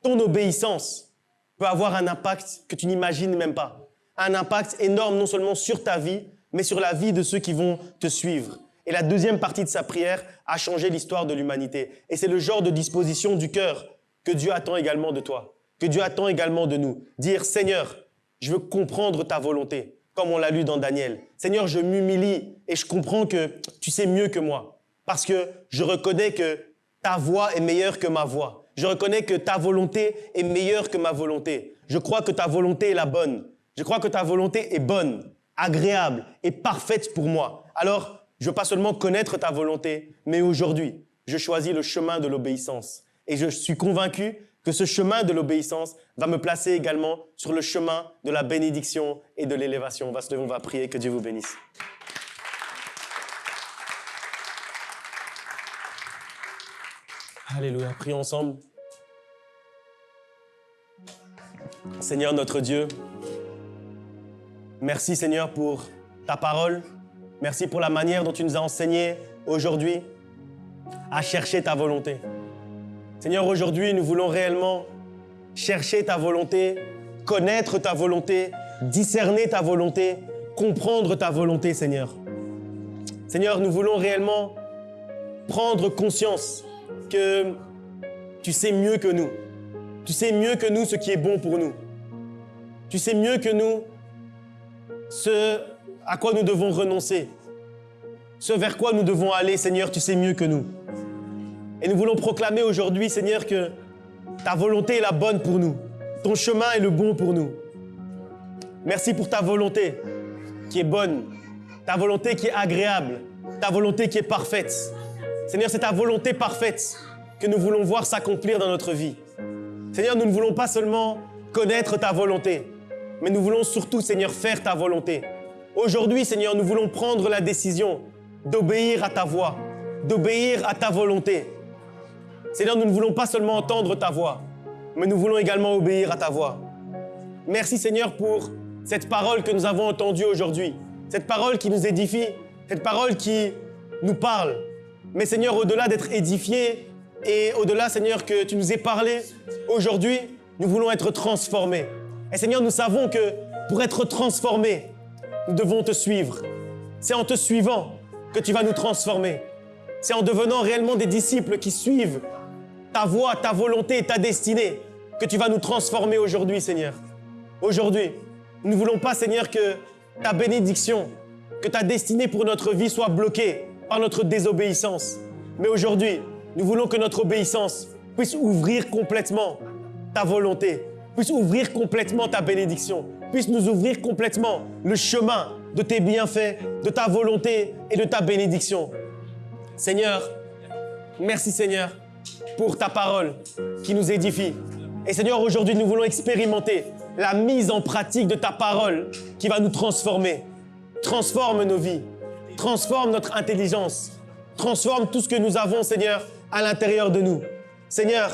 ton obéissance peut avoir un impact que tu n'imagines même pas. Un impact énorme non seulement sur ta vie, mais sur la vie de ceux qui vont te suivre. Et la deuxième partie de sa prière a changé l'histoire de l'humanité. Et c'est le genre de disposition du cœur que Dieu attend également de toi. Que Dieu attend également de nous. Dire, Seigneur, je veux comprendre ta volonté, comme on l'a lu dans Daniel. Seigneur, je m'humilie et je comprends que tu sais mieux que moi, parce que je reconnais que ta voix est meilleure que ma voix. Je reconnais que ta volonté est meilleure que ma volonté. Je crois que ta volonté est la bonne. Je crois que ta volonté est bonne, agréable et parfaite pour moi. Alors, je ne veux pas seulement connaître ta volonté, mais aujourd'hui, je choisis le chemin de l'obéissance. Et je suis convaincu que ce chemin de l'obéissance va me placer également sur le chemin de la bénédiction et de l'élévation. On va se lever, on va prier, que Dieu vous bénisse. Alléluia, prions ensemble. Seigneur notre Dieu, merci Seigneur pour ta parole. Merci pour la manière dont tu nous as enseigné aujourd'hui à chercher ta volonté. Seigneur, aujourd'hui, nous voulons réellement chercher ta volonté, connaître ta volonté, discerner ta volonté, comprendre ta volonté, Seigneur. Seigneur, nous voulons réellement prendre conscience que tu sais mieux que nous. Tu sais mieux que nous ce qui est bon pour nous. Tu sais mieux que nous ce à quoi nous devons renoncer. Ce vers quoi nous devons aller, Seigneur, tu sais mieux que nous. Et nous voulons proclamer aujourd'hui, Seigneur, que ta volonté est la bonne pour nous. Ton chemin est le bon pour nous. Merci pour ta volonté qui est bonne, ta volonté qui est agréable, ta volonté qui est parfaite. Seigneur, c'est ta volonté parfaite que nous voulons voir s'accomplir dans notre vie. Seigneur, nous ne voulons pas seulement connaître ta volonté, mais nous voulons surtout, Seigneur, faire ta volonté. Aujourd'hui, Seigneur, nous voulons prendre la décision d'obéir à ta voix, d'obéir à ta volonté. Seigneur, nous ne voulons pas seulement entendre ta voix, mais nous voulons également obéir à ta voix. Merci, Seigneur, pour cette parole que nous avons entendue aujourd'hui, cette parole qui nous édifie, cette parole qui nous parle. Mais Seigneur, au-delà d'être édifiés et au-delà, Seigneur, que tu nous aies parlé, aujourd'hui, nous voulons être transformés. Et Seigneur, nous savons que pour être transformés, nous devons te suivre. C'est en te suivant que tu vas nous transformer. C'est en devenant réellement des disciples qui suivent ta voie, ta volonté et ta destinée que tu vas nous transformer aujourd'hui, Seigneur. Aujourd'hui, nous ne voulons pas, Seigneur, que ta bénédiction, que ta destinée pour notre vie soit bloquée par notre désobéissance. Mais aujourd'hui, nous voulons que notre obéissance puisse ouvrir complètement ta volonté, puisse ouvrir complètement ta bénédiction, puisse nous ouvrir complètement le chemin de tes bienfaits, de ta volonté et de ta bénédiction. Seigneur, merci Seigneur pour ta parole qui nous édifie. Et Seigneur, aujourd'hui, nous voulons expérimenter la mise en pratique de ta parole qui va nous transformer. Transforme nos vies, transforme notre intelligence, transforme tout ce que nous avons, Seigneur, à l'intérieur de nous. Seigneur,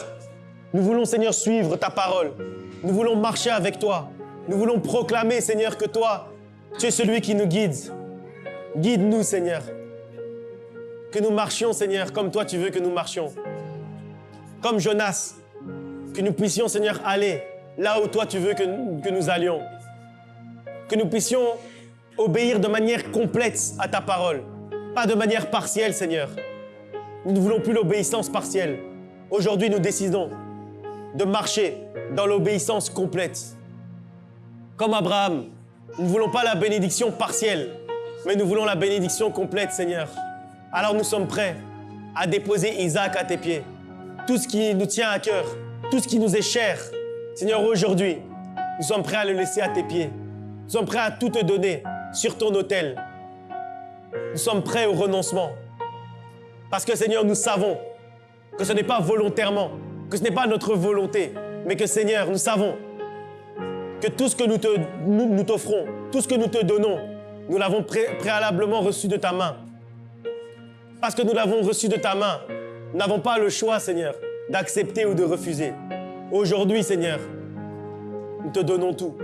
nous voulons, Seigneur, suivre ta parole. Nous voulons marcher avec toi. Nous voulons proclamer, Seigneur, que toi, tu es celui qui nous guide. Guide-nous, Seigneur. Que nous marchions, Seigneur, comme toi tu veux que nous marchions. Comme Jonas, que nous puissions, Seigneur, aller là où toi tu veux que nous allions. Que nous puissions obéir de manière complète à ta parole, pas de manière partielle, Seigneur. Nous ne voulons plus l'obéissance partielle. Aujourd'hui, nous décidons de marcher dans l'obéissance complète. Comme Abraham, nous ne voulons pas la bénédiction partielle, mais nous voulons la bénédiction complète, Seigneur. Alors nous sommes prêts à déposer Isaac à tes pieds. Tout ce qui nous tient à cœur, tout ce qui nous est cher, Seigneur, aujourd'hui, nous sommes prêts à le laisser à tes pieds. Nous sommes prêts à tout te donner sur ton autel. Nous sommes prêts au renoncement. Parce que, Seigneur, nous savons que ce n'est pas volontairement, que ce n'est pas notre volonté, mais que, Seigneur, nous savons que tout ce que nous t'offrons, tout ce que nous te donnons, nous l'avons préalablement reçu de ta main. Parce que nous l'avons reçu de ta main, nous n'avons pas le choix, Seigneur, d'accepter ou de refuser. Aujourd'hui, Seigneur, nous te donnons tout.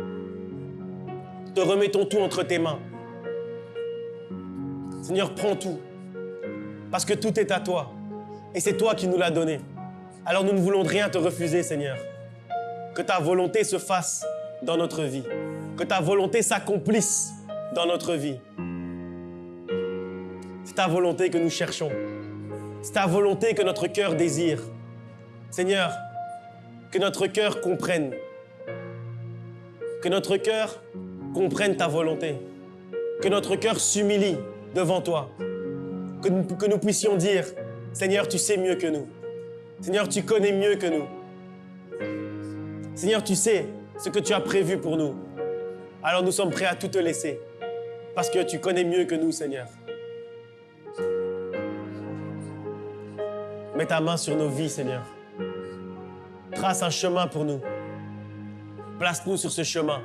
Nous te remettons tout entre tes mains. Seigneur, prends tout. Parce que tout est à toi. Et c'est toi qui nous l'as donné. Alors nous ne voulons rien te refuser, Seigneur. Que ta volonté se fasse dans notre vie. Que ta volonté s'accomplisse dans notre vie. C'est ta volonté que nous cherchons. C'est ta volonté que notre cœur désire. Seigneur, que notre cœur comprenne Que notre cœur comprenne ta volonté. Que notre cœur s'humilie devant toi. Que nous puissions dire, Seigneur, tu sais mieux que nous. Seigneur, tu connais mieux que nous. Seigneur, tu sais ce que tu as prévu pour nous. Alors nous sommes prêts à tout te laisser. Parce que tu connais mieux que nous, Seigneur. Mets ta main sur nos vies, Seigneur. Trace un chemin pour nous. Place-nous sur ce chemin.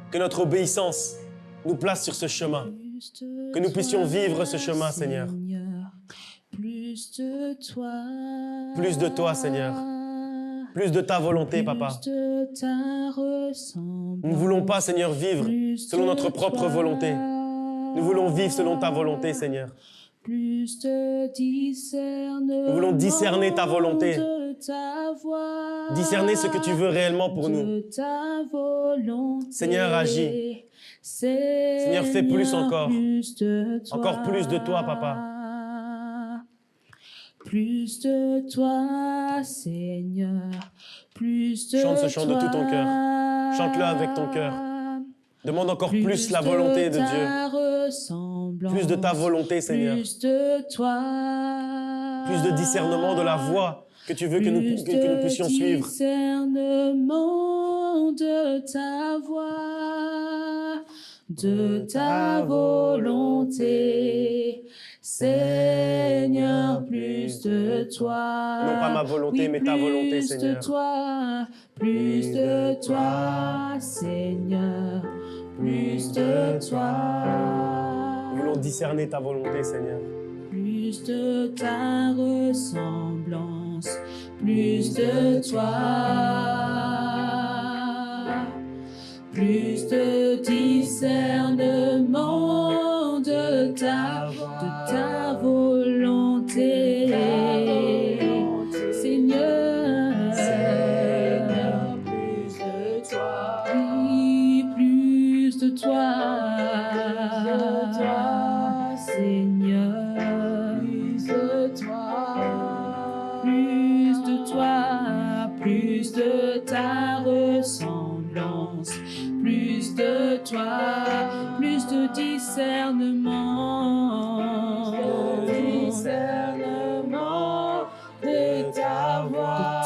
Que notre obéissance nous place sur ce chemin. Que nous puissions vivre ce chemin, Seigneur. Plus de toi. Plus de toi, Seigneur. Plus de ta volonté, Papa. Nous ne voulons pas, Seigneur, vivre selon notre propre volonté. Nous voulons vivre selon ta volonté, Seigneur. Plus de discernement. Nous voulons discerner ta volonté. Discerner ce que tu veux réellement pour nous. Seigneur, agis. Seigneur, fais plus encore. Encore plus de toi, Papa. Plus de toi, Seigneur. Plus de Chante ce chant de tout ton cœur. Chante-le avec ton cœur. Demande encore plus la volonté de Dieu. Plus de ta volonté, Seigneur. Plus de toi. Plus de discernement de la voie que tu veux que nous puissions suivre. Plus de discernement de ta voix, de ta volonté. Seigneur, plus de toi. Non pas ma volonté, mais ta volonté, Seigneur. Plus de toi, Seigneur. Plus de toi. Nous voulons discerner ta volonté, Seigneur. Plus de ta ressemblance, plus de toi. Plus de discernement de ta volonté. Seigneur, plus de toi. Oui, plus de toi. Seigneur, plus de toi, plus de ta ressemblance, plus de toi, plus de discernement, de ta voix.